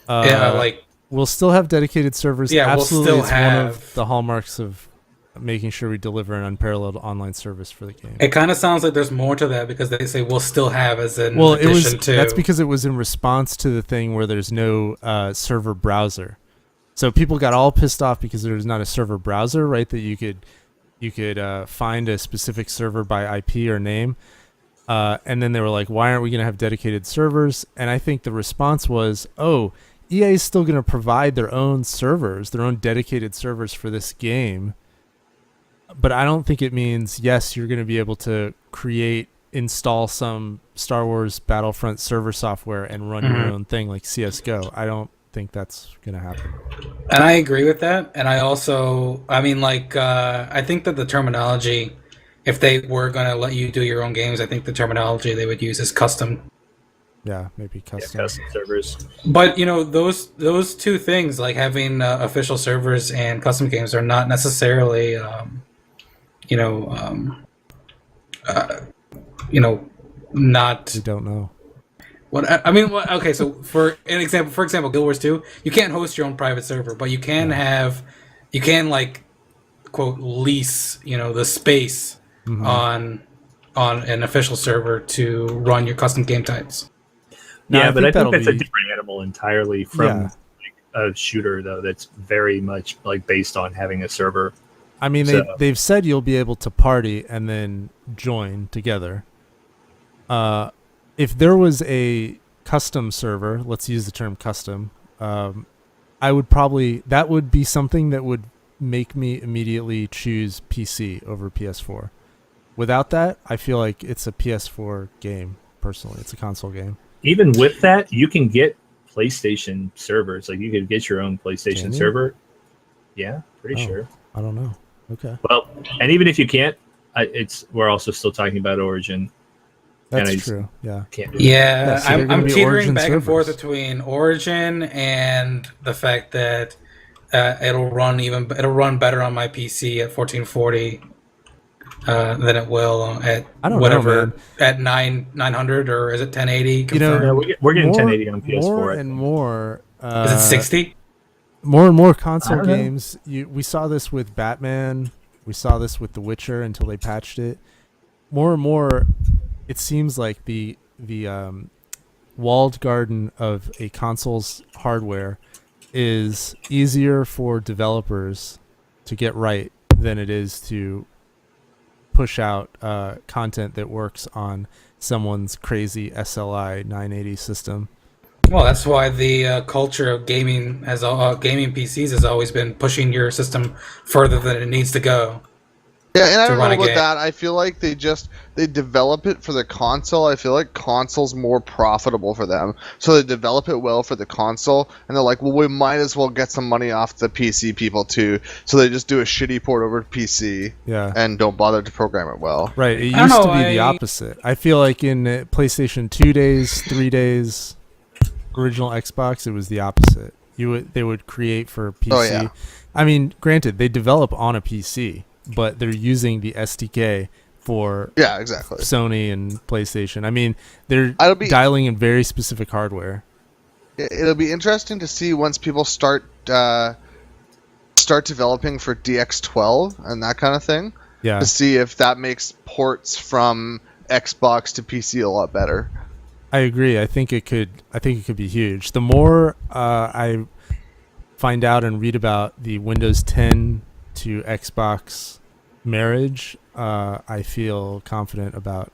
like we'll still have dedicated servers. Yeah, we'll absolutely. still It's one have- of the hallmarks of making sure we deliver an unparalleled online service for the game. it kind of sounds like there's more to that because they say we'll still have as an Well, it was addition to. that's because it was in response to the thing where there's no server browser. So people got all pissed off because there's not a server browser, right? That you could find a specific server by IP or name. And then they were like, why aren't we going to have dedicated servers? And I think the response was, oh, EA is still going to provide their own servers, their own dedicated servers for this game. But I don't think it means, yes, you're going to be able to install some Star Wars Battlefront server software and run your own thing like CSGO. I don't think that's going to happen. And I agree with that. And I also, I think that the terminology, if they were going to let you do your own games, I think the terminology they would use is custom. Yeah, maybe custom. Yeah, custom servers. But, those two things, like having official servers and custom games, are not necessarily, not... We don't know. Okay, so for example, Guild Wars 2, you can't host your own private server, but you can quote, lease, the space on an official server to run your custom game types. Yeah, but I think that's a different animal entirely from a shooter, though. That's very much based on having a server. I mean, they've said you'll be able to party and then join together. If there was a custom server, let's use the term custom, that would be something that would make me immediately choose PC over PS4. Without that, I feel like it's a PS4 game, personally. It's a console game. Even with that, you can get PlayStation servers. You could get your own PlayStation server. Yeah, pretty sure. I don't know. Okay. Well, and even if you can't, we're also still talking about Origin. That's true. Yeah. Can't do yeah, I'm teetering Origin back and forth servers. between Origin and the fact that it'll run better on my PC at 1440 than it will at whatever at 900, or is it 1080? We're getting 1080 on PS4. More and more. Is it 60? More and more console games. We saw this with Batman. We saw this with The Witcher until they patched it. More and more, it seems like the walled garden of a console's hardware is easier for developers to get right than it is to push out content that works on someone's crazy SLI 980 system. Well, that's why the culture of gaming gaming PCs has always been pushing your system further than it needs to go. Yeah, and I don't know about that. I feel like they develop it for the console. I feel like console's more profitable for them. So they develop it well for the console, and they're like, well, we might as well get some money off the PC people too. So they just do a shitty port over to PC and don't bother to program it well. Right. It used to be the opposite. I feel like in PlayStation 2 days, 3 days, original Xbox, it was the opposite. They would create for PC. Oh, yeah. I mean, granted, they develop on a PC, but they're using the SDK for Sony and PlayStation. I mean, they're dialing in very specific hardware. It'll be interesting to see once people start developing for DX12 and that kind of thing. Yeah. To see if that makes ports from Xbox to PC a lot better. I agree. I think it could be huge. The more I find out and read about the Windows 10 to Xbox marriage, I feel confident about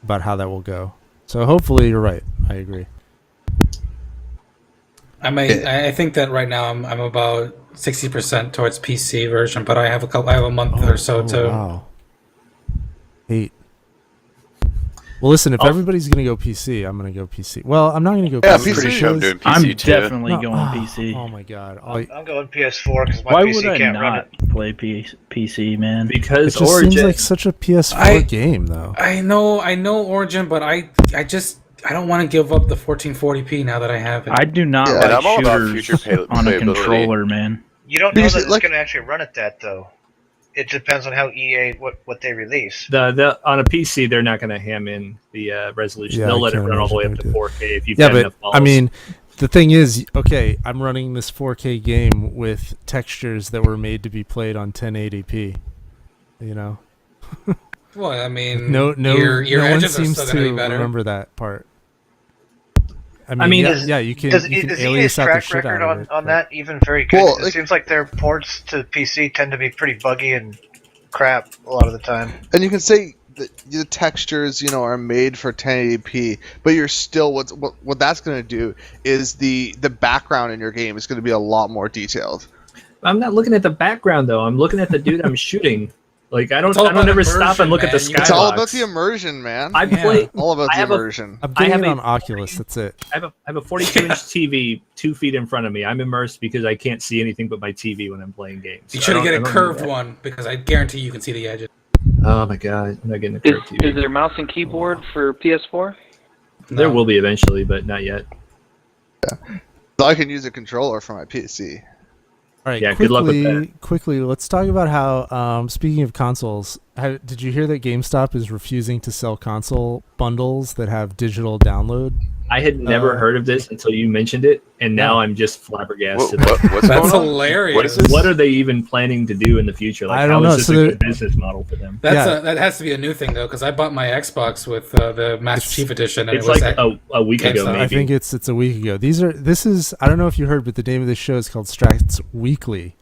how that will go. So hopefully you're right. I agree. I think that right now I'm about 60% towards PC version, but I have a month or so to. Wow. 8. Well, listen, if everybody's going to go PC, I'm going to go PC. Well, I'm not going to go PC. I'm pretty sure I'm doing PC I'm too. definitely going PC. Oh my god. I'm going PS4 because my Why PC would I can't run it. not play PC, man? Because it just Origin seems like such a PS4 game, though. I know Origin, but I don't want to give up the 1440p now that I have it. I do not I'm all like about shooters future on a playability. controller, man. You don't know that it's going to actually run at that, though. It depends on how EA what they release. On a PC, they're not going to ham in the resolution. They'll let it run all the way up to 4K if you've got enough balls. I mean, the thing is, okay, I'm running this 4K game with textures that were made to be played on 1080p. You know. Well, I mean, no one engines seems are still to going to be better. remember that part. You can does alias EA's out the track shit record out of it. on that even very good? Well, It seems like their ports to PC tend to be pretty buggy and crap a lot of the time. And you can say the textures, are made for 1080p, but you're still what that's going to do is the background in your game is going to be a lot more detailed. I'm not looking at the background though. I'm looking at the dude I'm shooting. Like I don't all about ever immersion, stop and look at the man. skybox. It's all about the immersion, man. I play all about the immersion. I'm getting it on Oculus. That's it. I have a 42-inch TV 2 feet in front of me. I'm immersed because I can't see anything but my TV when I'm playing games. You should get a curved one because I guarantee you can see the edges. Oh my god, I'm not getting a curved TV. Is there mouse and keyboard for PS4? There will be eventually, but not yet. I can use a controller for my PC. All right, Yeah, good luck with that. Quickly, let's talk about how, speaking of consoles, did you hear that GameStop is refusing to sell console bundles that have digital download? I had never heard of this until you mentioned it, and now I'm just flabbergasted. What's That's going on? hilarious. What is this? What are they even planning to do in the future? Like, I don't how know. is this So a they're- good business model for them? That has to be a new thing though, because I bought my Xbox with the Master Chief Edition, and It's it was like a week ago, GameStop. maybe. I think it's a week ago. This is I don't know if you heard, but the name of this show is called Strats Weekly.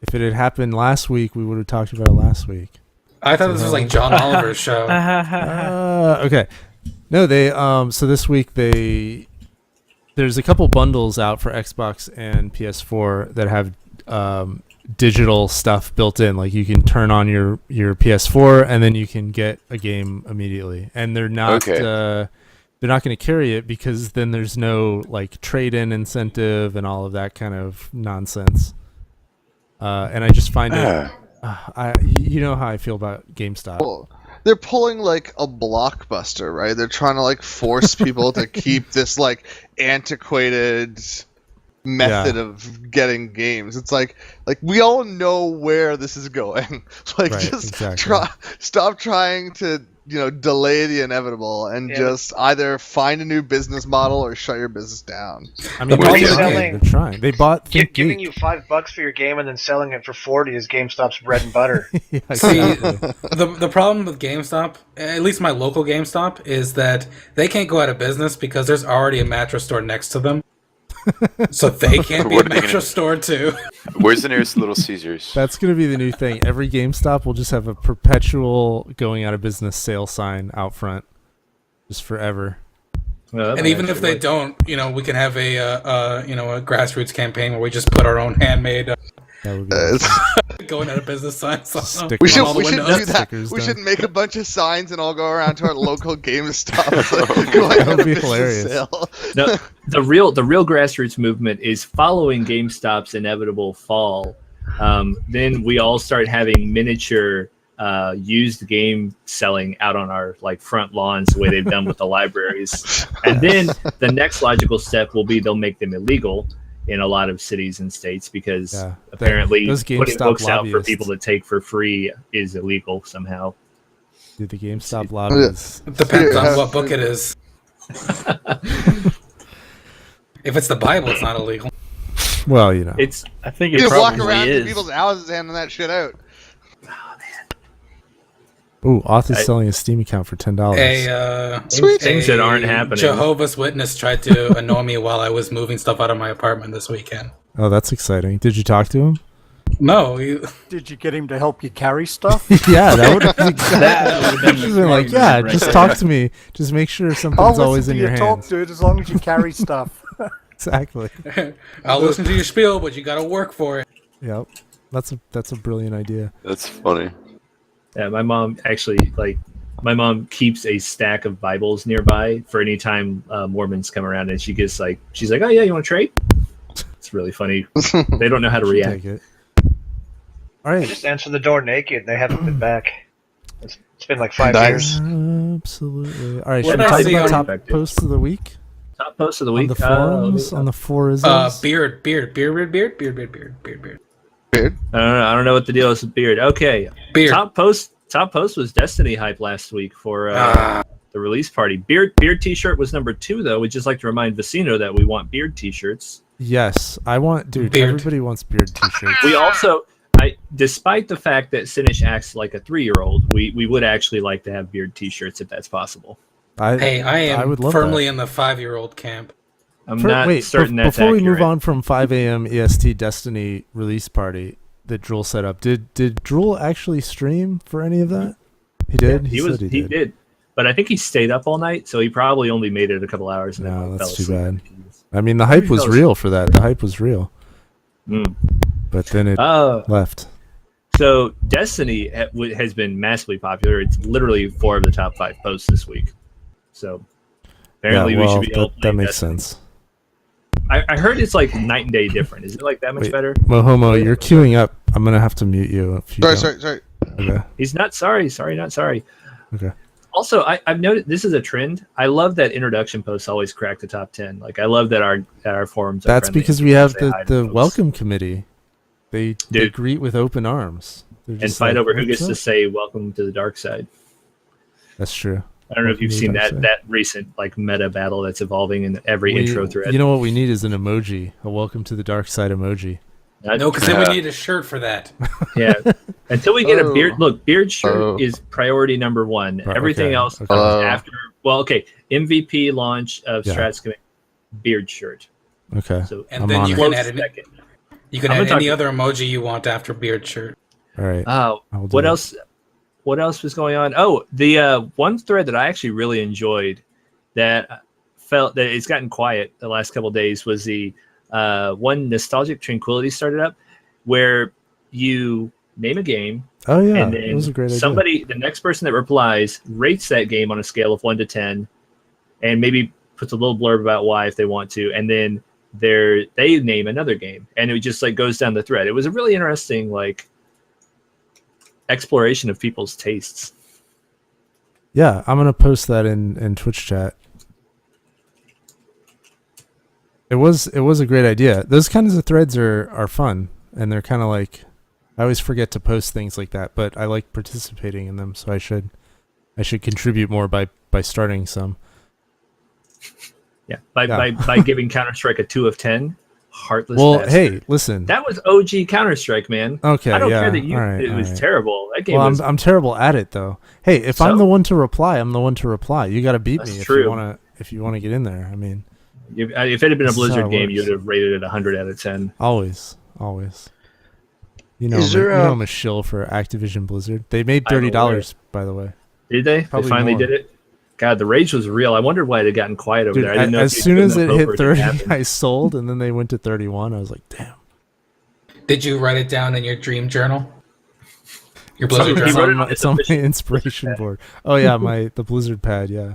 If it had happened last week, we would have talked about it last week. I thought this was like John Oliver's show. Okay. No, they so this week there's a couple bundles out for Xbox and PS4 that have digital stuff built in. Like you can turn on your PS4 and then you can get a game immediately. And they're not they're not going to carry it because then there's no like trade-in incentive and all of that kind of nonsense. And I just find it you know how I feel about GameStop. Well, they're pulling like a Blockbuster, right? They're trying to like force people to keep this like antiquated method of getting games. It's like we all know where this is going. Like Right, just exactly. stop trying to delay the inevitable and just either find a new business model or shut your business down. I mean, they're trying. They bought Giving you $5 for your game and then selling it for 40 is GameStop's bread and butter. Yeah, See, exactly. the problem with GameStop, at least my local GameStop, is that they can't go out of business because there's already a mattress store next to them. So they can't be a What are they mattress store too. Where's the nearest Little Caesars? That's going to be the new thing. Every GameStop will just have a perpetual going out of business sale sign out front, just forever. Well, And even if they don't, we can have a grassroots campaign where we just put our own handmade That would be going out of business signs. Stick We should all the do windows. that. Stickers We done. should make a bunch of signs and all go around to our local GameStop. That would be hilarious. No, the real grassroots movement is following GameStop's inevitable fall. Then we all start having miniature used game selling out on our front lawns the way they've done with the libraries. And then the next logical step will be they'll make them illegal in a lot of cities and states because apparently those putting GameStop books out for lobbyists. people to take for free is illegal somehow. Dude, the GameStop lobbies. It depends on what book it is. If it's the Bible, it's not illegal. Well, It's I think You it just walk probably around to is. people's houses handing that shit out. Ooh, Auth is selling a Steam account for $10. things that aren't happening. Jehovah's Witness tried to annoy me while I was moving stuff out of my apartment this weekend. Oh, that's exciting. Did you talk to him? No, Did you get him to help you carry stuff? Yeah, that would have been That would've been the been like, smart yeah, move just right talk there. to me. Just make sure I'll something's always listen in to your you talk, hands. dude, as long as you carry stuff. Exactly. I'll listen to your spiel, but you got to work for it. Yep. That's a brilliant idea. That's funny. Yeah, my mom actually my mom keeps a stack of Bibles nearby for any time Mormons come around, and she's like, oh yeah, you want to trade? It's really funny. They don't know how to react. Take it. All right. Just answer the door naked. And they haven't been back. It's been like 5 years. Absolutely. All right, What should did we I talk see about on- top posts of the week? Top post of the On week. the forums, on the forisms. Beard. I don't know what the deal is with beard. Okay, Beard. Top post was Destiny hype last week for the release party. Beard T-shirt was number 2 though. We'd just like to remind Vecino that we want beard T-shirts. Yes, I want, dude. Beard. Everybody wants beard t-shirts. We also, despite the fact that Sinish acts like a 3-year-old, we would actually like to have beard T-shirts if that's possible. Hey, I am would love firmly that. in the 5-year-old camp. I'm not certain that's before we accurate. move on from 5 a.m. EST Destiny release party that Drool set up, did Drool actually stream for any of that? He did. Yeah, He said he did. But I think he stayed up all night, so he probably only made it a couple hours. And No, then that's fell too asleep. bad. I mean, the hype was real for that. The hype was real. Mm. But then it left. So Destiny has been massively popular. It's literally 4 of the top 5 posts this week. So apparently we should be able to play that makes Destiny. sense. I heard it's like night and day different. Is it like that much better? Mohomo, you're queuing up. I'm gonna have to mute you. If you Sorry. Okay. He's not sorry. Sorry, not sorry. Okay. Also, I've noticed this is a trend. I love that introduction posts always crack the top 10. Like I love that our forums. That's friendly because and we have say hi to the folks. welcome committee. They greet with open arms. They're And just fight like, over who "What's gets to up?" say "Welcome to the dark side." That's true. I don't know if Welcome you've to the seen dark that side. that recent like meta battle that's evolving in every intro thread. You know what we need is an emoji, a welcome to the dark side emoji. No, because then we need a shirt for that. Yeah. Until we get a beard. Look, beard shirt is priority number 1. Right, Everything okay, else okay. comes after. Well, okay. MVP launch of Yeah. StratsCo beard shirt. Okay. So And I'm then on you it. can add you can I'm add gonna any talk- other emoji you want after beard shirt. All right. Oh, I will do what that. else? What else was going on? Oh, the one thread that I actually really enjoyed that felt that it's gotten quiet the last couple of days was the one Nostalgic Tranquility started up, where you name a game. Oh yeah, and it then was a great somebody, the next person that replies, rates that game on a scale of 1 to 10, and maybe puts a little blurb about why if they want to, and then they name another game, and it just like goes down the thread. It was a really interesting like exploration of people's tastes. Yeah, I'm gonna post that in Twitch chat. It was a great idea. Those kinds of threads are fun, and they're kind of like, I always forget to post things like that, but I like participating in them, so I should contribute more by starting some. Yeah, by giving Counter-Strike a 2 of 10. Heartless. Well, bastard. hey, listen. That was OG Counter-Strike, man. Okay, I don't yeah, care that you. all right, it all was right. terrible. That game Well, was. I'm terrible at it though. Hey, if I'm the one to reply, I'm the one to reply. You got to beat That's me true. if you wanna get in there. I mean, if it had been a this is how Blizzard it game, works. you'd have rated it 100 out of 10. always. You know, Is there I'm a shill for Activision Blizzard. They made I'm $30, by the way. Did they? Probably They finally more. did it. God, the rage was real. I wondered why it had gotten quiet over Dude, there. I didn't know as if you'd soon given as it enough hit hope 30, happened. I sold, and then they went to 31. I was like, damn. Did you write it down in your dream journal? Your It's on- Blizzard he journal? wrote it on It's on my official inspiration pad. board. Oh yeah, the Blizzard pad. Yeah,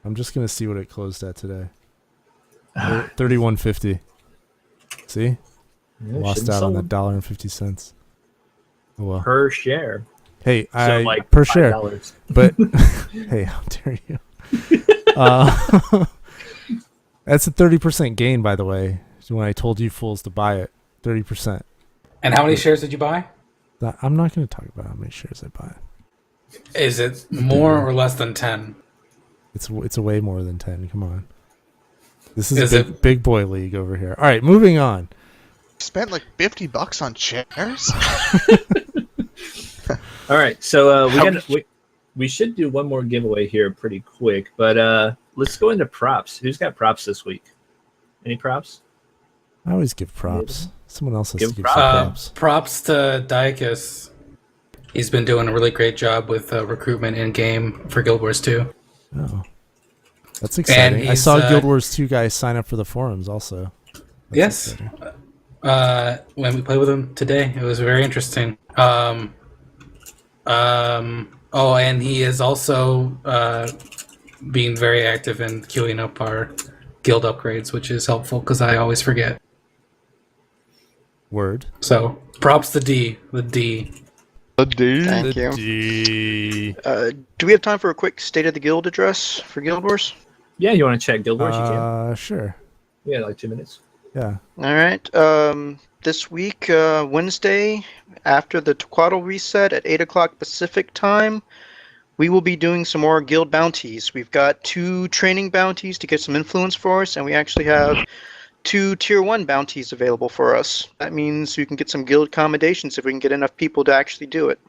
I'm just gonna see what it closed at today. 31.50. See, Yeah, lost shouldn't out on sold that $1.50. Oh well. per share. Hey, So like per share. $5. But hey, how dare you? That's a 30% gain, by the way. When I told you fools to buy it, 30%. And how many shares did you buy? I'm not going to talk about how many shares I buy. Is it more or less than 10? It's a way more than 10. Come on. This is Is a big boy league over here. All right, moving on. Spent like $50 on chairs. All right, so we should do one more giveaway here pretty quick, but let's go into props. Who's got props this week? Any props? I always give props. Someone else has Give to give props. some props. Props to Daikus. He's been doing a really great job with recruitment in game for Guild Wars 2. Oh, that's exciting. I he's, saw Guild Wars 2 guys sign up for the forums also. That's Yes. exciting. When we played with him today, it was very interesting. Oh, and he is also being very active in queuing up our guild upgrades, which is helpful because I always forget. Word. So props to D. The D. Thank you. D. Do we have time for a quick State of the Guild address for Guild Wars? Yeah, you want to check Guild Wars? You can. Sure. Yeah, like 2 minutes. Yeah. All right. This week, Wednesday, after the Twaddle reset at 8 o'clock Pacific time, we will be doing some more guild bounties. We've got 2 training bounties to get some influence for us, and we actually have 2 tier 1 bounties available for us. That means we can get some guild commendations if we can get enough people to actually do it.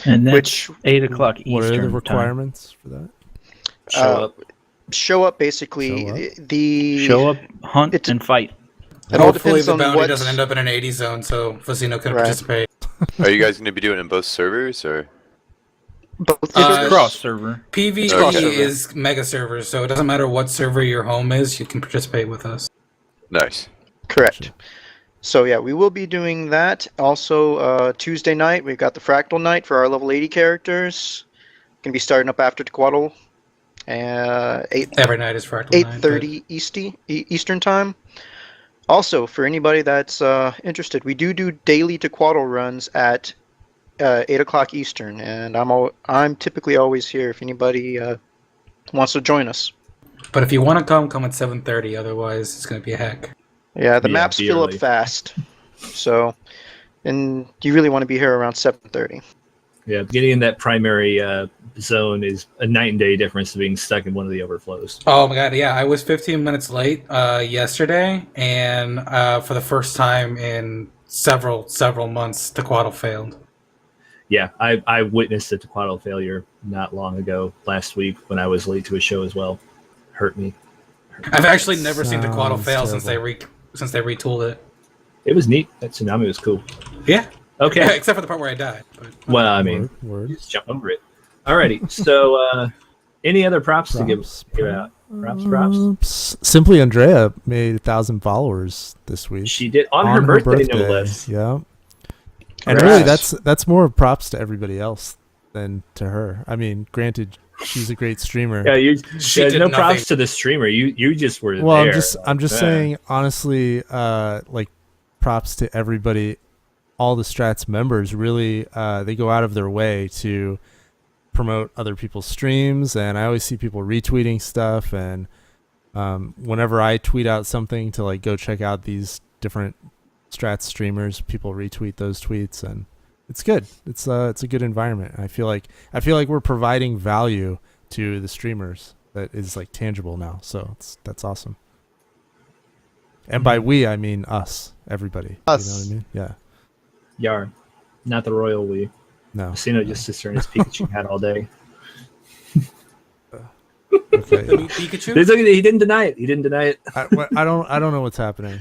And that's Which 8 o'clock Eastern What are the time. requirements for that? Show up, basically. Show up, hunt, and fight. It all Hopefully depends the on bounty what. doesn't end up in an 80 zone, so Fasino can Right. participate. Are you guys going to be doing it in both servers, or? Both Uh, Cross server. PvE cross server. is mega servers, so it doesn't matter what server your home is, you can participate with us. Nice. Correct. So yeah, we will be doing that. Also, Tuesday night we've got the Fractal night for our level 80 characters. Gonna be starting up after Tequatl. 8 Every night is Fractal night. 8:30 Eastern time. Also, for anybody that's interested, we do daily Tequatl runs at 8 o'clock Eastern, and I'm typically always here if anybody wants to join us. But if you want to come at 7:30. Otherwise, it's going to be a heck. Yeah, the Yeah, maps be fill up early. fast, so and you really want to be here around 7:30. Yeah, getting in that primary zone is a night and day difference to being stuck in one of the overflows. Oh my god, yeah, I was 15 minutes late yesterday, and for the first time in several months, Tequatl failed. Yeah, I witnessed a Tequatl failure not long ago, last week, when I was late to a show as well. Hurt me. I've actually never seen Tequatl Sounds fail terrible. since they retooled it. It was neat. That tsunami was cool. Yeah. Okay. Yeah, except for the part where I died. But, Well, I mean, Word. just jump over it. Alrighty. So, any other props to give out? Props. Simply Andrea made 1,000 followers this week. She did on her birthday, no less. Yeah. And Congrats. really, that's more props to everybody else than to her. I mean, granted, she's a great streamer. Yeah, She yeah, did no nothing. props to the streamer. You just were Well, there. I'm just Yeah. saying, honestly, like, props to everybody. All the Strats members really, they go out of their way to promote other people's streams, and I always see people retweeting stuff. And whenever I tweet out something to like go check out these different Strats streamers, people retweet those tweets, and it's good. It's a good environment. I feel like we're providing value to the streamers that is like tangible now. So that's awesome. And by we, I mean us, everybody. Us. You know what I mean? Yeah. Yar, not the royal we. No. Casino just sits there in his Pikachu hat all day. Okay. Pikachu? He didn't deny it. He didn't deny it. I don't know what's happening.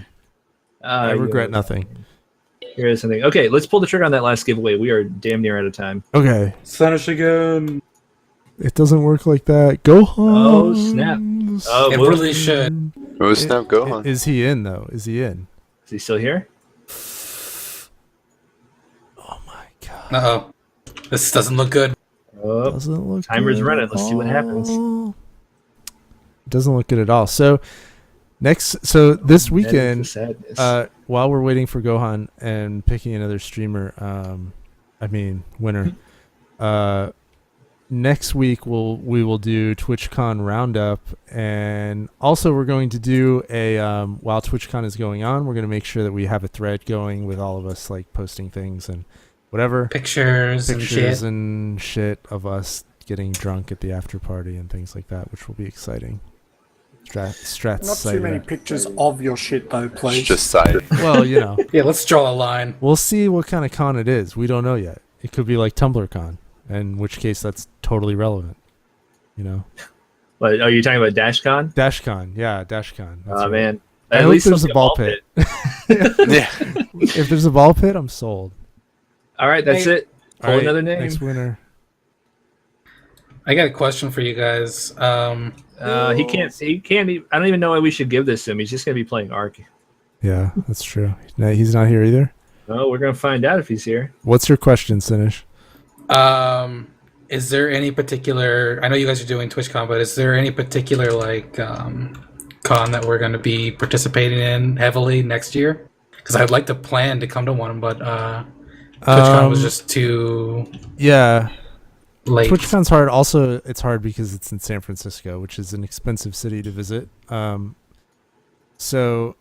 I you regret know, nothing. Here's something. Okay, let's pull the trigger on that last giveaway. We are damn near out of time. Okay. Sonish again. It doesn't work like that. Go home. Oh snap! Oh, It whoops. really should. Oh snap, go on. Is he in though? Is he in? Is he still here? Oh my god. Uh-oh. This doesn't look good. Oh, Doesn't look timer's good running. at Let's see what happens. all. Doesn't look good at all. So this weekend, sadness. while we're waiting for Gohan and picking another streamer, winner, next week we will do TwitchCon roundup, and also we're going to do a while TwitchCon is going on, we're going to make sure that we have a thread going with all of us like posting things and whatever Pictures and shit of us getting drunk at the after party and things like that, which will be exciting. Strats. Not too many pictures of your shit, though, please. It's just side. Well, you know. Yeah, let's draw a line. We'll see what kind of con it is. We don't know yet. It could be like TumblrCon, in which case that's totally relevant. You know. What, are you talking about DashCon? DashCon, yeah, DashCon. That's Oh right. man! I At hope least there's a there'll be ball pit. Yeah. If there's a ball pit, I'm sold. All right, that's it. All Pull right, another name. Next winner. I got a question for you guys. He can't. I don't even know why we should give this to him. He's just gonna be playing Ark. Yeah, that's true. No, he's not here either. Oh, we're gonna find out if he's here. What's your question, Sinish? Is there any particular? I know you guys are doing TwitchCon, but is there any particular con that we're going to be participating in heavily next year? Because I'd like to plan to come to one, but TwitchCon was just too late. TwitchCon's hard. Also, it's hard because it's in San Francisco, which is an expensive city to visit. So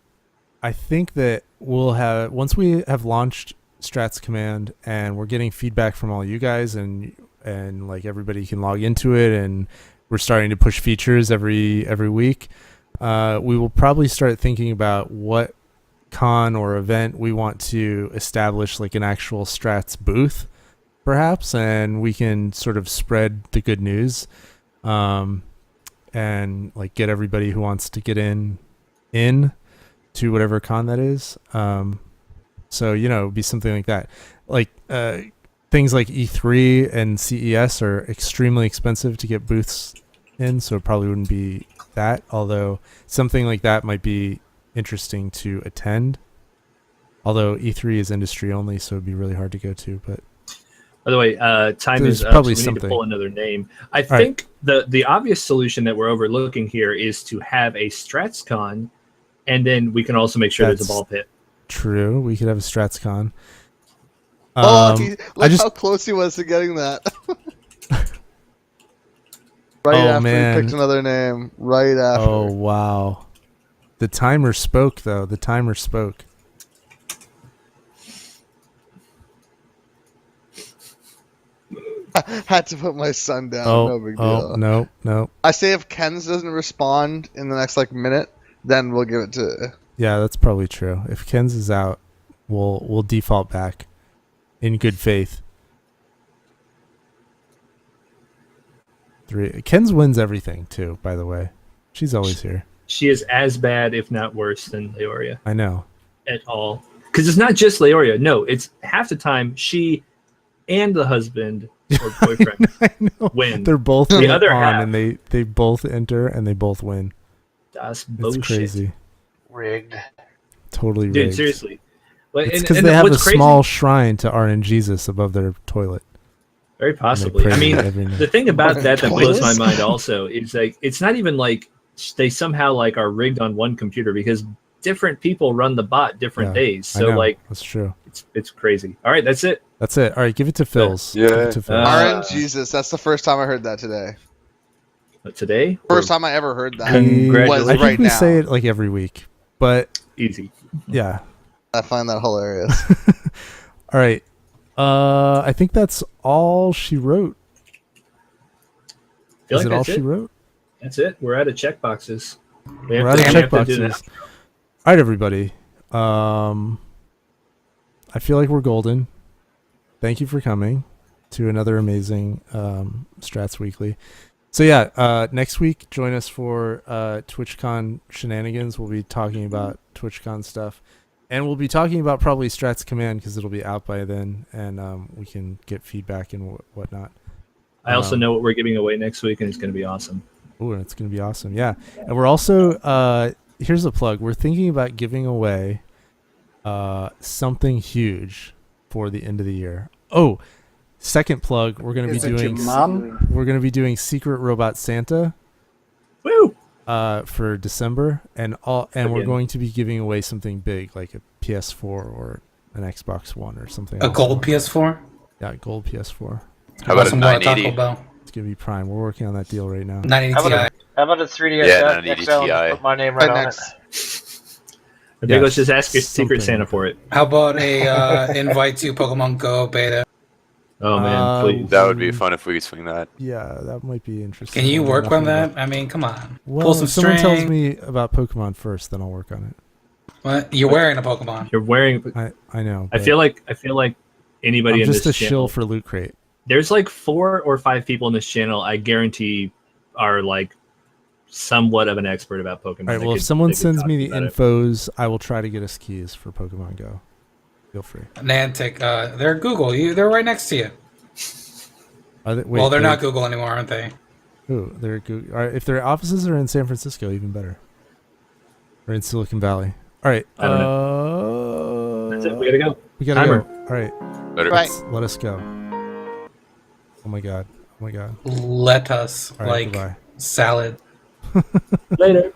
I think that we'll have, once we have launched Strats Command and we're getting feedback from all you guys and like everybody can log into it and we're starting to push features every week, we will probably start thinking about what con or event we want to establish, like an actual Strats booth perhaps, and we can sort of spread the good news and like get everybody who wants to get in to whatever con that is. So, you know, it'd be something like that. Like things like E3 and CES are extremely expensive to get booths in, so it probably wouldn't be that. Although something like that might be interesting to attend. Although E3 is industry only, so it'd be really hard to go to. But by the way, time there's is up, probably so we need to something. pull another name. I think the obvious solution that we're overlooking here is to have a StratsCon, and then we can also make sure there's a ball pit. True, we could have a StratsCon. Look how close he was to getting that. Right after he picked another name. Right after. Oh, wow. The timer spoke, though. The timer spoke. Had to put my son down. No big deal. No. I say if Ken's doesn't respond in the next minute, then we'll give it to. Yeah, that's probably true. If Ken's is out, we'll default back in good faith. Ken's wins everything too, by the way. She's always here. She is as bad, if not worse, than Leoria. I know. At all. Because it's not just Leoria. No, it's half the time she and the husband or boyfriend win. They're both the other on, half. and they both enter and they both win. That's It's bullshit. crazy. Rigged. Totally rigged. Dude, seriously. It's because they have a small shrine to RNGesus above their toilet. Very possibly. I mean, the thing about that blows my mind also is it's not even like they somehow are rigged on one computer, because different people run the bot different days. So that's true. It's crazy. All right, that's it. That's it. All right, give it to Phil's. Yeah. Give it to Phil's. RNGesus. That's the first time I heard that today. Today? First time I ever heard that. Congratulations. I think we say it every week, but easy. Yeah. I find that hilarious. All right. I think that's all she wrote. Is it all she wrote? That's it. We're out of checkboxes. We're out of checkboxes. All right, everybody. I feel like we're golden. Thank you for coming to another amazing Strats Weekly. So yeah, next week, join us for TwitchCon shenanigans. We'll be talking about TwitchCon stuff. And we'll be talking about probably Strats Command, because it'll be out by then, and we can get feedback and whatnot. I also know what we're giving away next week, and it's going to be awesome. Oh, it's going to be awesome, yeah. And we're also, here's a plug, we're thinking about giving away something huge for the end of the year. Oh, second plug, we're going to be doing Secret Robot Santa. Woo! For December, and we're going to be giving away something big, like a PS4 or an Xbox One or something. A gold PS4? Yeah, gold PS4. How about a 980? It's gonna be prime. We're working on that deal right now. 980 Ti. How about a 3DS XL? Put my name right on it. Maybe let's just ask your Secret Santa for it. How about a invite to Pokemon Go beta? Oh man, please. That would be fun if we could swing that. Yeah, that might be interesting. Can you work on that? I mean, come on. Well, Pull some if someone string. tells me about Pokemon first, then I'll work on it. What? You're wearing a Pokemon. You're wearing. I know. I feel like anybody I'm in just this a channel, shill for Loot Crate. There's 4 or 5 people in this channel I guarantee are somewhat of an expert about Pokemon. All right. Well, if someone sends me the infos, I will try to get us keys for Pokemon Go. Feel free. Niantic, they're Google. They're right next to you. They're not Google anymore, aren't they? Ooh, they're Google. All right, if their offices are in San Francisco, even better. Or in Silicon Valley. All right. I don't know. That's it. We gotta go. We gotta Timer. go. All right. Right. Let us go. Oh my god. Oh my god. Let us All right, goodbye. salad. Later.